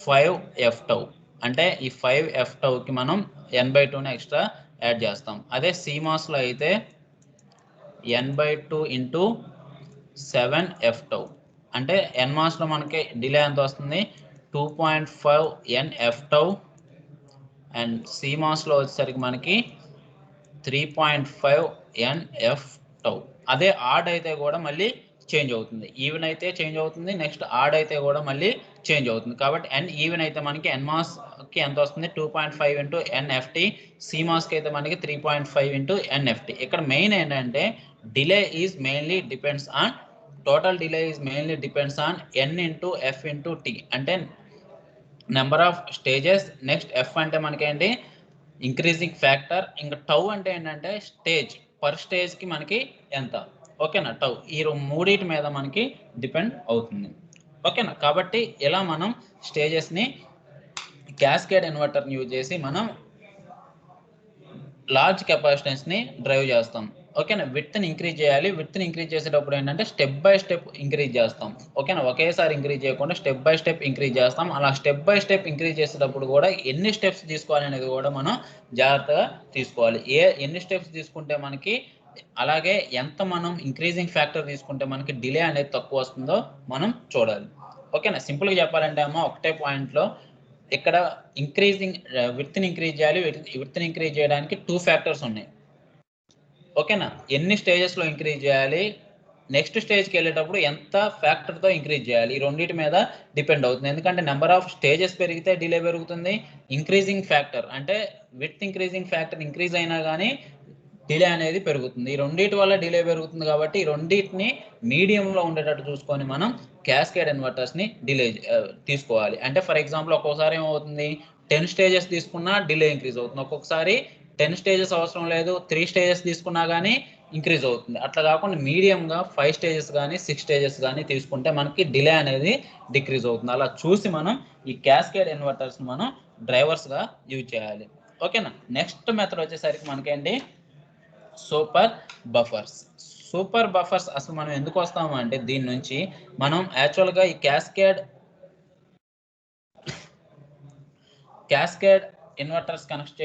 S1: 5f టౌ. అంటే ఈ 5f టౌకి మనం n/2ని ఎక్స్ట్రా యాడ్ చేస్తాం. అదే సిమాస్లో అయితే n/2 ఇంటూ 7f టౌ. అంటే ఎన్మాస్లో మనకి డిలే ఎంత వస్తుంది, 2.5 nf టౌ. అండ్ సిమాస్లో వచ్చేసరికి మనకి 3.5 nf టౌ. అదే ఆడ్ అయితే కూడా మళ్ళీ చేంజ్ అవుతుంది, ఈవెన్ అయితే చేంజ్ అవుతుంది, నెక్స్ట్ ఆడ్ అయితే కూడా మళ్ళీ చేంజ్ అవుతుంది. కాబట్టి n ఈవెన్ అయితే మనకి ఎన్మాస్కి ఎంత వస్తుంది, 2.5 ఇంటూ ఎన్ఎఫ్టీ. సిమాస్కి అయితే మనకి 3.5 ఇంటూ ఎన్ఎఫ్టీ. ఇక్కడ మెయిన్ ఏంటంటే delay is mainly depends on total delay is mainly depends on n into f into t అంటే number of stages. Next F అంటే మనకేంటి ఇంక్రీజింగ్ ఫ్యాక్టర్. ఇంకా టౌ అంటే ఏంటంటే స్టేజ్, పర్ స్టేజ్కి మనకి ఎంత. ఓకేనా, టౌ ఈ మూడింటి మీద మనకి డిపెండ్ అవుతుంది. ఓకేనా, కాబట్టి ఇలా మనం స్టేజెస్ని క్యాస్కేడ్ ఇన్వర్టర్ని యూజ్ చేసి మనం లార్జ్ కెపాసిటెన్స్ని డ్రైవ్ చేస్తాం. ఓకేనా, విడ్త్ని ఇంక్రీజ్ చేయాలి. విడ్త్ని ఇంక్రీజ్ చేసేటప్పుడు ఏంటంటే స్టెప్ బై స్టెప్ ఇంక్రీజ్ చేస్తాం. ఓకేనా, ఒకేసారి ఇంక్రీజ్ చేయకుండా స్టెప్ బై స్టెప్ ఇంక్రీజ్ చేస్తాం. అలా స్టెప్ బై స్టెప్ ఇంక్రీజ్ చేసేటప్పుడు కూడా ఎన్ని స్టెప్స్ తీసుకోవాలి అనేది కూడా మనం జాగ్రత్తగా తీసుకోవాలి. ఎన్ని స్టెప్స్ తీసుకుంటే మనకి, అలాగే ఎంత మనం ఇంక్రీజింగ్ ఫ్యాక్టర్ తీసుకుంటే మనకి డిలే అనేది తక్కువ వస్తుందో మనం చూడాలి. ఓకేనా, సింపుల్గా చెప్పాలంటే అమ్మ ఒకటే పాయింట్లో ఇక్కడ ఇంక్రీజింగ్ విడ్త్ని ఇంక్రీజ్ చేయాలి. విడ్త్ని ఇంక్రీజ్ చేయడానికి 2 ఫ్యాక్టర్స్ ఉన్నాయి. ఓకేనా, ఎన్ని స్టేజెస్లో ఇంక్రీజ్ చేయాలి, నెక్స్ట్ స్టేజ్కి వెళ్ళేటప్పుడు ఎంత ఫ్యాక్టర్తో ఇంక్రీజ్ చేయాలి, ఈ రెండింటి మీద డిపెండ్ అవుతుంది. ఎందుకంటే నెంబర్ ఆఫ్ స్టేజెస్ పెరిగితే డిలే పెరుగుతుంది. ఇంక్రీజింగ్ ఫ్యాక్టర్ అంటే విడ్త్ ఇంక్రీజింగ్ ఫ్యాక్టర్ ఇంక్రీజ్ అయినా కానీ డిలే అనేది పెరుగుతుంది. ఈ రెండింటి వల్ల డిలే పెరుగుతుంది. కాబట్టి ఈ రెండింటిని మీడియంలో ఉండేటట్టు చూసుకొని మనం క్యాస్కేడ్ ఇన్వర్టర్స్ని డిలే తీసుకోవాలి. అంటే ఫర్ ఎగ్జాంపుల్ ఒక్కొక్కసారి ఏమవుతుంది, 10 స్టేజెస్ తీసుకున్నా డిలే ఇంక్రీజ్ అవుతుంది. ఒక్కొక్కసారి 10 స్టేజెస్ అవసరం లేదు, 3 స్టేజెస్ తీసుకున్నా కానీ ఇంక్రీజ్ అవుతుంది. అట్లా కాకుండా మీడియంగా 5 స్టేజెస్ కానీ 6 స్టేజెస్ కానీ తీసుకుంటే మనకి డిలే అనేది డిక్రీజ్ అవుతుంది. అలా చూసి మనం ఈ క్యాస్కేడ్ ఇన్వర్టర్స్ మనం డ్రైవర్స్గా యూజ్ చేయాలి. ఓకేనా, నెక్స్ట్ మెథడ్ వచ్చేసరికి మనకేంటి సూపర్ బఫర్స్. సూపర్ బఫర్స్ అసలు మనం ఎందుకు వస్తాము అంటే దీని నుంచి మనం యాక్చువల్గా ఈ క్యాస్కేడ్ ఇన్వర్టర్స్ కనెక్ట్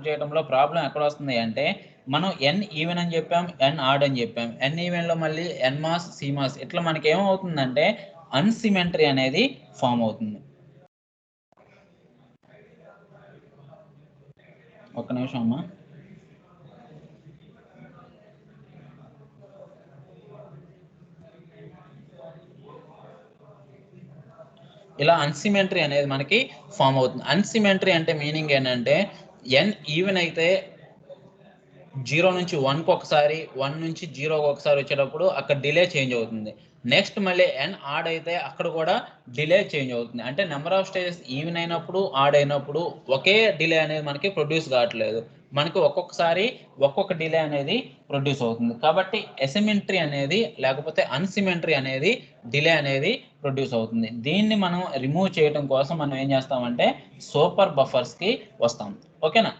S1: చేయడంలో ప్రాబ్లం ఎక్కడ వస్తుంది అంటే, మనం ఎన్ ఈవెన్ అని చెప్పాం, ఎన్ ఆడ్ అని చెప్పాం. ఎన్ ఈవెన్లో మళ్ళీ ఎన్ మాస్ సిమాస్ ఇట్లా మనకి ఏమవుతుందంటే అన్సిమెట్రీ అనేది ఫామ్ అవుతుంది. ఒక్క నిమిషం అమ్మా. ఇలా అన్సిమెట్రీ అనేది మనకి ఫామ్ అవుతుంది. అన్సిమెట్రీ అంటే మీనింగ్ ఏంటంటే ఎన్ ఈవెన్ అయితే 0 నుంచి 1కి ఒకసారి, 1 నుంచి 0కి ఒకసారి వచ్చేటప్పుడు అక్కడ డిలే చేంజ్ అవుతుంది. నెక్స్ట్ మళ్ళీ ఎన్ ఆడ్ అయితే అక్కడ కూడా డిలే చేంజ్ అవుతుంది. అంటే నెంబర్ ఆఫ్ స్టేజెస్ ఈవెన్ అయినప్పుడు ఆడ్ అయినప్పుడు ఒకే డిలే అనేది మనకి ప్రొడ్యూస్ కావట్లేదు. మనకి ఒక్కొక్కసారి ఒక్కొక్క డిలే అనేది ప్రొడ్యూస్ అవుతుంది. కాబట్టి ఎసిమెట్రీ అనేది లేకపోతే అన్సిమెట్రీ అనేది డిలే అనేది ప్రొడ్యూస్ అవుతుంది. దీన్ని మనం రిమూవ్ చేయడం కోసం మనం ఏం చేస్తామంటే సూపర్ బఫర్స్కి వస్తాం. ఓకేనా,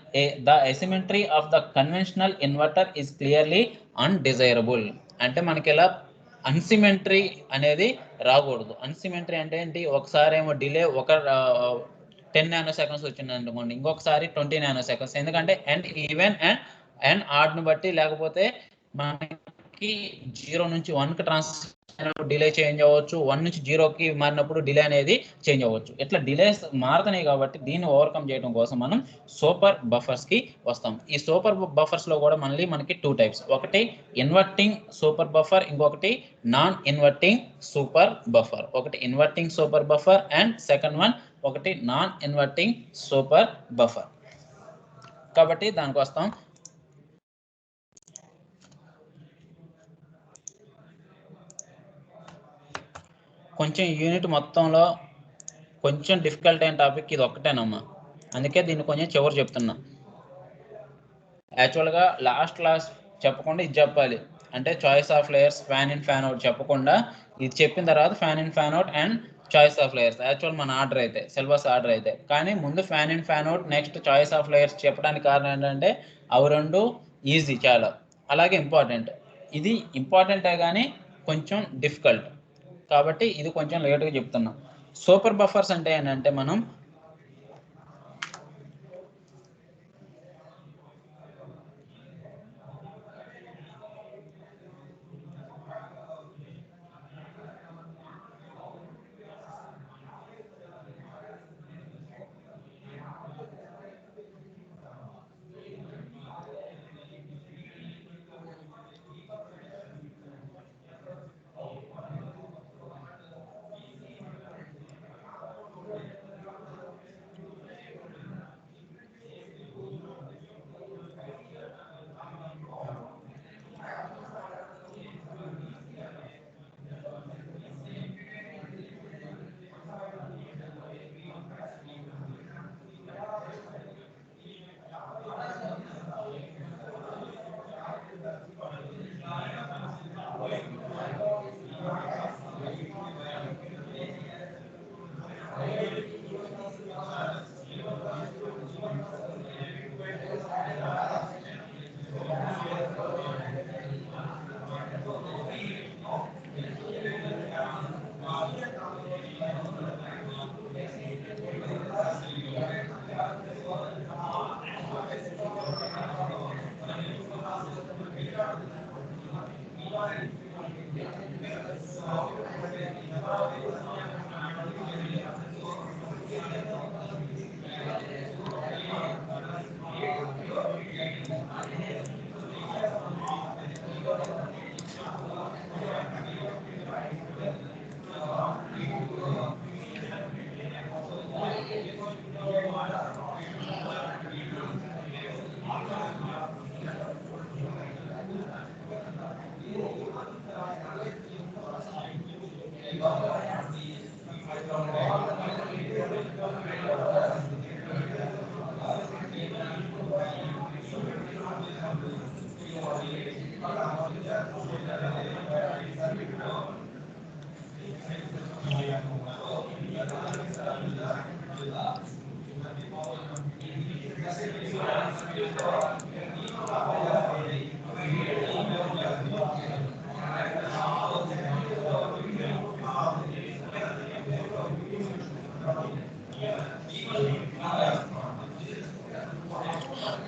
S1: the asymmetry of the conventional inverter is clearly undesirable. అంటే మనకి ఇలా అన్సిమెట్రీ అనేది రాకూడదు. అన్సిమెట్రీ అంటే ఏంటి, ఒకసారి ఏమో డిలే 10 నానో సెకండ్స్ వచ్చింది అనుకోండి, ఇంకొకసారి 20 నానో సెకండ్స్. ఎందుకంటే అండ్ ఈవెన్ అండ్ ఆడ్ను బట్టి, లేకపోతే మనకి 0 నుంచి 1కి ట్రాన్సిషన్ డిలే చేంజ్ అవ్వచ్చు, 1 నుంచి 0కి మారినప్పుడు డిలే అనేది చేంజ్ అవ్వచ్చు. ఇట్లా డిలేస్ మారుతున్నాయి. కాబట్టి దీన్ని ఓవర్కమ్ చేయడం కోసం మనం సూపర్ బఫర్స్కి వస్తాం. ఈ సూపర్ బఫర్స్లో కూడా మళ్ళీ మనకి 2 టైప్స్. ఒకటి ఇన్వర్టింగ్ సూపర్ బఫర్, ఇంకొకటి నాన్ ఇన్వర్టింగ్ సూపర్ బఫర్. ఒకటి inverting super buffer and second one ఒకటి నాన్ ఇన్వర్టింగ్ సూపర్ బఫర్. కాబట్టి దానికి వస్తాం. కొంచెం యూనిట్ మొత్తంలో కొంచెం డిఫికల్ట్ అయిన టాపిక్ ఇది ఒక్కటేనమ్మా, అందుకే దీన్ని కొంచెం చివరి చెప్తున్నా. యాక్చువల్గా లాస్ట్ క్లాస్ చెప్పకుండా ఇది చెప్పాలి. అంటే choice of layers, fan in fan out చెప్పకుండా ఇది చెప్పిన తర్వాత fan in fan out and choice of layers actual మన ఆర్డర్ అయితే, సిలబస్ ఆర్డర్ అయితే. కానీ ముందు fan in fan out, next choice of layers చెప్పడానికి కారణం ఏంటంటే అవి రెండు ఈజీ చాలా, అలాగే ఇంపార్టెంట్. ఇది ఇంపార్టెంటే కానీ కొంచెం డిఫికల్ట్, కాబట్టి ఇది కొంచెం లేట్గా చెప్తున్నాం. సూపర్ బఫర్స్ అంటే ఏంటంటే మనం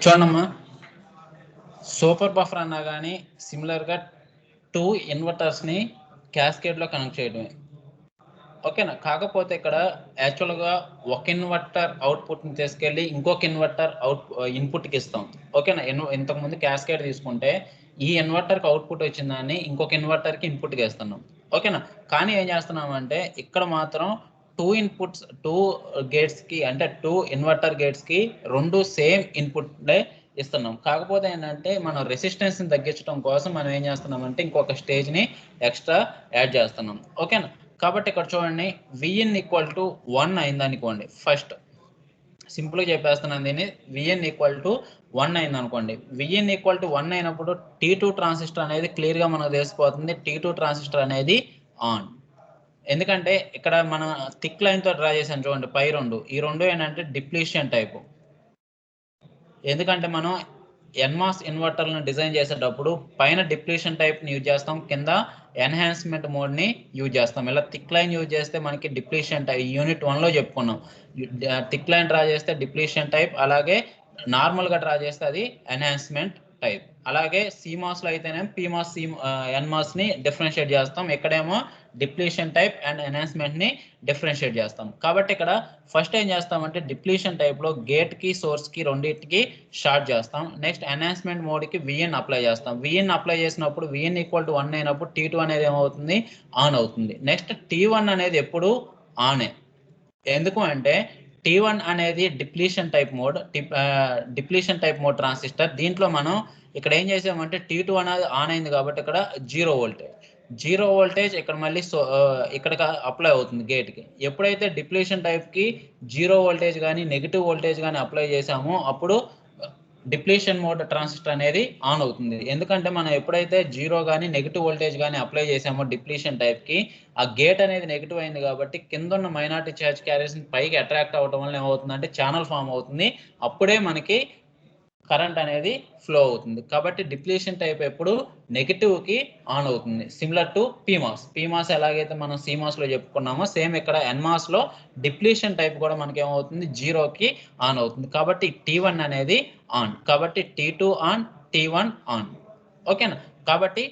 S1: చూడమ్మా, సూపర్ బఫర్ అన్నా కానీ సిమిలర్గా 2 ఇన్వర్టర్స్ని క్యాస్కేడ్లో కనెక్ట్ చేయడమే. ఓకేనా? కాకపోతే ఇక్కడ యాక్చువల్గా ఒక ఇన్వర్టర్ అవుట్పుట్ని తీసుకెళ్ళి ఇంకొక ఇన్వర్టర్ ఇన్పుట్కి ఇస్తాం. ఓకేనా? ఇంతకుముందు క్యాస్కేడ్ తీసుకుంటే ఈ ఇన్వర్టర్కి అవుట్పుట్ వచ్చిందాన్ని ఇంకొక ఇన్వర్టర్కి ఇన్పుట్కి ఇస్తున్నాం. ఓకేనా? కానీ ఏం చేస్తున్నామంటే ఇక్కడ మాత్రం 2 ఇన్పుట్స్ 2 గేట్స్కి అంటే 2 ఇన్వర్టర్ గేట్స్కి 2 సేమ్ ఇన్పుట్లే ఇస్తున్నాం. కాకపోతే ఏంటంటే మనం రెసిస్టెన్స్ని తగ్గించడం కోసం మనం ఏం చేస్తున్నామంటే ఇంకొక స్టేజ్ని ఎక్స్ట్రా యాడ్ చేస్తున్నాం. ఓకేనా? కాబట్టి ఇక్కడ చూడండి, విఎన్ ఈక్వల్ టు 1 అయింది అనుకోండి. ఫస్ట్ సింపుల్గా చెప్పేస్తున్నాను దీన్ని. విఎన్ ఈక్వల్ టు 1 అయింది అనుకోండి. విఎన్ ఈక్వల్ టు 1 అయినప్పుడు T2 ట్రాన్సిస్టర్ అనేది క్లియర్గా మనకు తెలిసిపోతుంది. T2 ట్రాన్సిస్టర్ అనేది ఆన్. ఎందుకంటే ఇక్కడ మన థిక్ లైన్తో డ్రా చేసాను చూడండి, పై రెండు. ఈ రెండు ఏంటంటే డిప్లీషన్ టైపు. ఎందుకంటే మనం ఎన్మాస్ ఇన్వర్టర్లను డిజైన్ చేసేటప్పుడు పైన డిప్లీషన్ టైప్ని యూజ్ చేస్తాం, కింద ఎన్హాన్స్మెంట్ మోడ్ని యూజ్ చేస్తాం. ఇలా థిక్ లైన్ యూజ్ చేస్తే మనకి డిప్లీషన్ టైప్ యూనిట్ 1లో చెప్పుకున్నాం. థిక్ లైన్ డ్రా చేస్తే డిప్లీషన్ టైప్, అలాగే నార్మల్గా డ్రా చేస్తే అది ఎన్హాన్స్మెంట్ టైప్. అలాగే సిమాస్లో అయితేనే పిమాస్ ఎన్మాస్ని డిఫరెన్షియేట్ చేస్తాం. ఇక్కడేమో డిప్లీషన్ టైప్ అండ్ ఎన్హాన్స్మెంట్ని డిఫరెన్షియేట్ చేస్తాం. కాబట్టి ఇక్కడ ఫస్ట్ ఏం చేస్తామంటే డిప్లీషన్ టైప్లో గేట్కి సోర్స్కి రెండింటికి షార్ట్ చేస్తాం. నెక్స్ట్ ఎన్హాన్స్మెంట్ మోడ్కి విఎన్ అప్లై చేస్తాం. విఎన్ అప్లై చేసినప్పుడు విఎన్ ఈక్వల్ టు 1 అయినప్పుడు T2 అనేది ఏమవుతుంది? ఆన్ అవుతుంది. నెక్స్ట్ T1 అనేది ఎప్పుడు ఆనే. ఎందుకు అంటే T1 అనేది డిప్లీషన్ టైప్ మోడ్ ట్రాన్సిస్టర్. దీంట్లో మనం ఇక్కడ ఏం చేసామంటే T2 అనేది ఆన్ అయింది కాబట్టి ఇక్కడ 0 వోల్టేజ్ ఇక్కడ మళ్ళీ ఇక్కడ అప్లై అవుతుంది గేట్కి. ఎప్పుడైతే డిప్లీషన్ టైప్కి 0 వోల్టేజ్ కానీ నెగిటివ్ వోల్టేజ్ కానీ అప్లై చేసామో అప్పుడు డిప్లీషన్ మోడ్ ట్రాన్సిస్టర్ అనేది ఆన్ అవుతుంది. ఎందుకంటే మనం ఎప్పుడైతే 0 కానీ నెగిటివ్ వోల్టేజ్ కానీ అప్లై చేసామో డిప్లీషన్ టైప్కి, ఆ గేట్ అనేది నెగిటివ్ అయింది కాబట్టి కింద ఉన్న మైనారిటీ ఛార్జ్ క్యారియర్స్ని పైకి అట్రాక్ట్ అవ్వడం వల్ల ఏమవుతుందంటే ఛానల్ ఫామ్ అవుతుంది. అప్పుడే మనకి కరెంట్ అనేది ఫ్లో అవుతుంది. కాబట్టి డిప్లీషన్ టైప్ ఎప్పుడు నెగిటివ్కి ఆన్ అవుతుంది. సిమిలర్ టు పీమాస్ ఎలాగైతే మనం సిమాస్లో చెప్పుకున్నామో సేమ్ ఇక్కడ ఎన్మాస్లో డిప్లీషన్ టైప్ కూడా మనకి ఏమవుతుంది? 0కి ఆన్ అవుతుంది. కాబట్టి T1 అనేది ఆన్. కాబట్టి T2 ఆన్, T1 ఆన్. ఓకేనా? కాబట్టి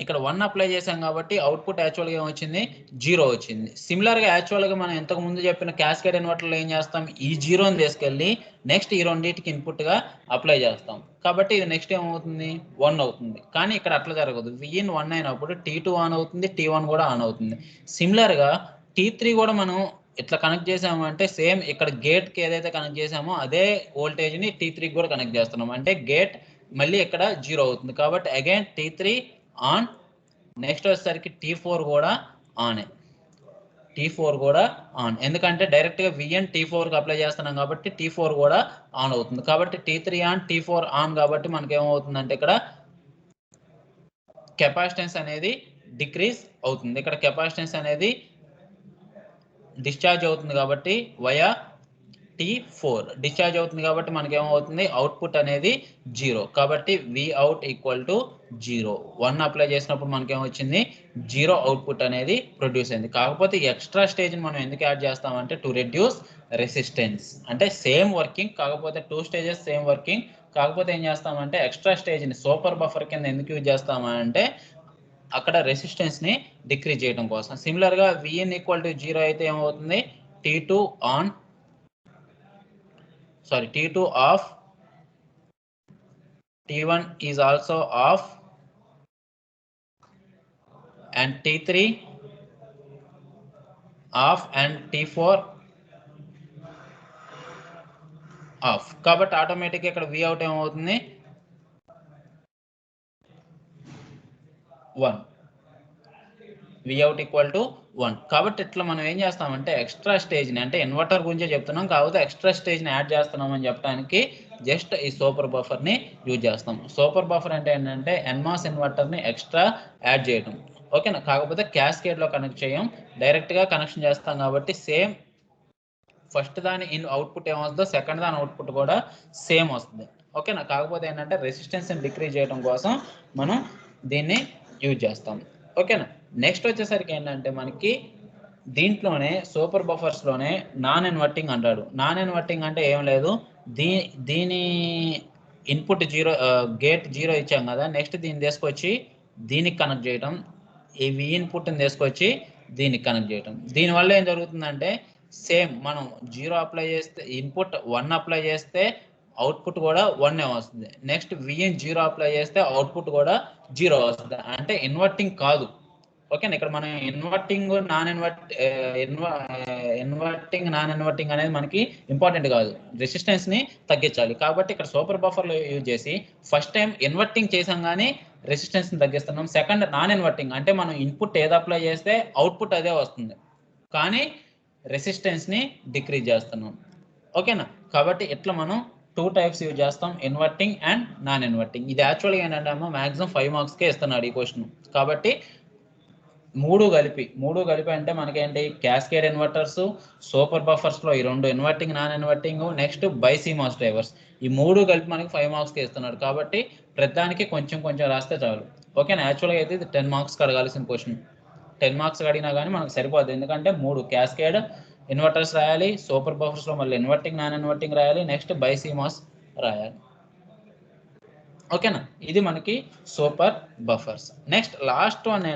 S1: ఇక్కడ 1 అప్లై చేసాం కాబట్టి అవుట్పుట్ యాక్చువల్గా ఏమొచ్చింది? 0 వచ్చింది. సిమిలర్గా యాక్చువల్గా మనం ఇంతకు ముందు చెప్పిన క్యాస్కేడ్ ఇన్వర్టర్లో ఏం చేస్తాం? ఈ 0ని తీసుకెళ్ళి నెక్స్ట్ ఈ రెండింటికి ఇన్పుట్గా అప్లై చేస్తాం. కాబట్టి ఇది నెక్స్ట్ ఏమవుతుంది? 1 అవుతుంది. కానీ ఇక్కడ అట్లా జరగదు. విఎన్ 1 అయినప్పుడు T2 ఆన్ అవుతుంది, T1 కూడా ఆన్ అవుతుంది. సిమిలర్గా T3 కూడా మనం ఇట్లా కనెక్ట్ చేసాము అంటే సేమ్ ఇక్కడ గేట్కి ఏదైతే కనెక్ట్ చేసామో అదే వోల్టేజ్ని T3కి కూడా కనెక్ట్ చేస్తున్నాం. అంటే గేట్ మళ్ళీ ఇక్కడ 0 అవుతుంది. కాబట్టి అగైన్ T3 ఆన్. నెక్స్ట్ వచ్చేసరికి T4 కూడా ఆనే. T4 కూడా ఆన్. ఎందుకంటే డైరెక్ట్గా విఎన్ T4కి అప్లై చేస్తున్నాం కాబట్టి T4 కూడా ఆన్ అవుతుంది. కాబట్టి T3 ఆన్, T4 ఆన్. కాబట్టి మనకి ఏమవుతుందంటే ఇక్కడ కెపాసిటెన్స్ అనేది డిక్రీజ్ అవుతుంది. ఇక్కడ కెపాసిటెన్స్ అనేది డిశ్చార్జ్ అవుతుంది కాబట్టి వయా T4 డిశ్చార్జ్ అవుతుంది కాబట్టి మనకి ఏమవుతుంది? అవుట్పుట్ అనేది 0. కాబట్టి Vout ఈక్వల్ టు 0. 1 అప్లై చేసినప్పుడు మనకి ఏమొచ్చింది? 0 అవుట్పుట్ అనేది ప్రొడ్యూస్ అయింది. కాకపోతే ఎక్స్ట్రా స్టేజ్ని మనం ఎందుకు యాడ్ చేస్తామంటే టు రెడ్యూస్ రెసిస్టెన్స్. అంటే సేమ్ వర్కింగ్, కాకపోతే 2 స్టేజెస్ సేమ్ వర్కింగ్. కాకపోతే ఏం చేస్తామంటే ఎక్స్ట్రా స్టేజ్ని సూపర్ బఫర్ కింద ఎందుకు యూజ్ చేస్తామంటే అక్కడ రెసిస్టెన్స్ ని డిక్రీజ్ చేయడం కోసం. సిమిలర్ గా Vn ఈక్వల్ టు 0 అయితే ఏమవుతుంది, T2 of T1 is also of and T3 of and T4 of. కాబట్టి ఆటోమేటిక్ ఇక్కడ V అవుట్ ఏమవుతుంది 1, V అవుట్ ఈక్వల్ టు 1. కాబట్టి ఇట్లా మనం ఏం చేస్తామంటే ఎక్స్ట్రా స్టేజ్ని, అంటే ఇన్వర్టర్ గురించే చెప్తున్నాం కాకపోతే ఎక్స్ట్రా స్టేజ్ని యాడ్ చేస్తున్నాం అని చెప్పడానికి జస్ట్ ఈ సూపర్ బఫర్ని యూజ్ చేస్తాం. సూపర్ బఫర్ అంటే ఏంటంటే NMOS ఇన్వర్టర్ని ఎక్స్ట్రా యాడ్ చేయడం, ఓకేనా. కాకపోతే క్యాస్కేడ్లో కనెక్ట్ చేయం, డైరెక్ట్గా కనెక్షన్ చేస్తాం కాబట్టి సేమ్ ఫస్ట్ దాని అవుట్పుట్ ఏమొస్తుందో సెకండ్ దాని అవుట్పుట్ కూడా సేమ్ వస్తుంది, ఓకేనా. కాకపోతే ఏంటంటే రెసిస్టెన్స్ని డిక్రీజ్ చేయడం కోసం మనం దీన్ని యూజ్ చేస్తాం, ఓకేనా. నెక్స్ట్ వచ్చేసరికి ఏంటంటే మనకి దీంట్లోనే సూపర్ బఫర్స్లోనే నాన్ ఇన్వర్టింగ్ అంటాడు. నాన్ ఇన్వర్టింగ్ అంటే ఏం లేదు, దీని ఇన్పుట్ 0, గేట్ 0 ఇచ్చాం కదా, నెక్స్ట్ దీన్ని తీసుకొచ్చి దీనికి కనెక్ట్ చేయడం, ఈ V ఇన్పుట్ని తీసుకొచ్చి దీనికి కనెక్ట్ చేయడం. దీనివల్ల ఏం జరుగుతుందంటే సేమ్ మనం 0 అప్లై చేస్తే ఇన్పుట్ 1 అప్లై చేస్తే అవుట్పుట్ కూడా 1 వస్తుంది. నెక్స్ట్ Vn 0 అప్లై చేస్తే అవుట్పుట్ కూడా 0 వస్తుంది, అంటే ఇన్వర్టింగ్ కాదు, ఓకేనా. ఇక్కడ మనం ఇన్వర్టింగ్ నాన్ ఇన్వర్టింగ్ అనేది మనకి ఇంపార్టెంట్ కాదు, రెసిస్టెన్స్ ని తగ్గించాలి. కాబట్టి ఇక్కడ సూపర్ బఫర్లో యూజ్ చేసి ఫస్ట్ టైం ఇన్వర్టింగ్ చేసాం కానీ రెసిస్టెన్స్ ని తగ్గిస్తున్నాం. సెకండ్ నాన్ ఇన్వర్టింగ్ అంటే మనం ఇన్పుట్ ఏది అప్లై చేస్తే అవుట్పుట్ అదే వస్తుంది కానీ రెసిస్టెన్స్ ని డిక్రీజ్ చేస్తున్నాం, ఓకేనా. కాబట్టి ఇట్లా మనం 2 టైప్స్ యూజ్ చేస్తాం, ఇన్వర్టింగ్ అండ్ నాన్ ఇన్వర్టింగ్. ఇది యాక్చువల్గా ఏంటంటే అమ్మ మాక్సిమం 5 మార్క్స్కే ఇస్తున్నాడు ఈ క్వశ్చన్. కాబట్టి మూడు కలిపి అంటే మనకేంటి క్యాస్కేడ్ ఇన్వర్టర్స్, సూపర్ బఫర్స్లో ఈ 2 inverting non inverting, next by CMOS drivers, ఈ 3 కలిపి మనకి 5 మార్క్స్కి ఇస్తున్నాడు. కాబట్టి ప్రతిదానికి కొంచెం రాస్తే చాలు, ఓకేనా. యాక్చువల్గా అయితే ఇది 10 మార్క్స్కి అడగాల్సిన క్వశ్చన్. 10 మార్క్స్ అడిగినా కానీ మనకు సరిపోద్ది, ఎందుకంటే 3 క్యాస్కేడ్ ఇన్వర్టర్స్ రాయాలి, సూపర్ బఫర్స్లో మళ్ళీ ఇన్వర్టింగ్ నాన్ ఇన్వర్టింగ్ రాయాలి, నెక్స్ట్ బై CMOS రాయాలి, ఓకేనా. ఇది మనకి super buffers. Next last one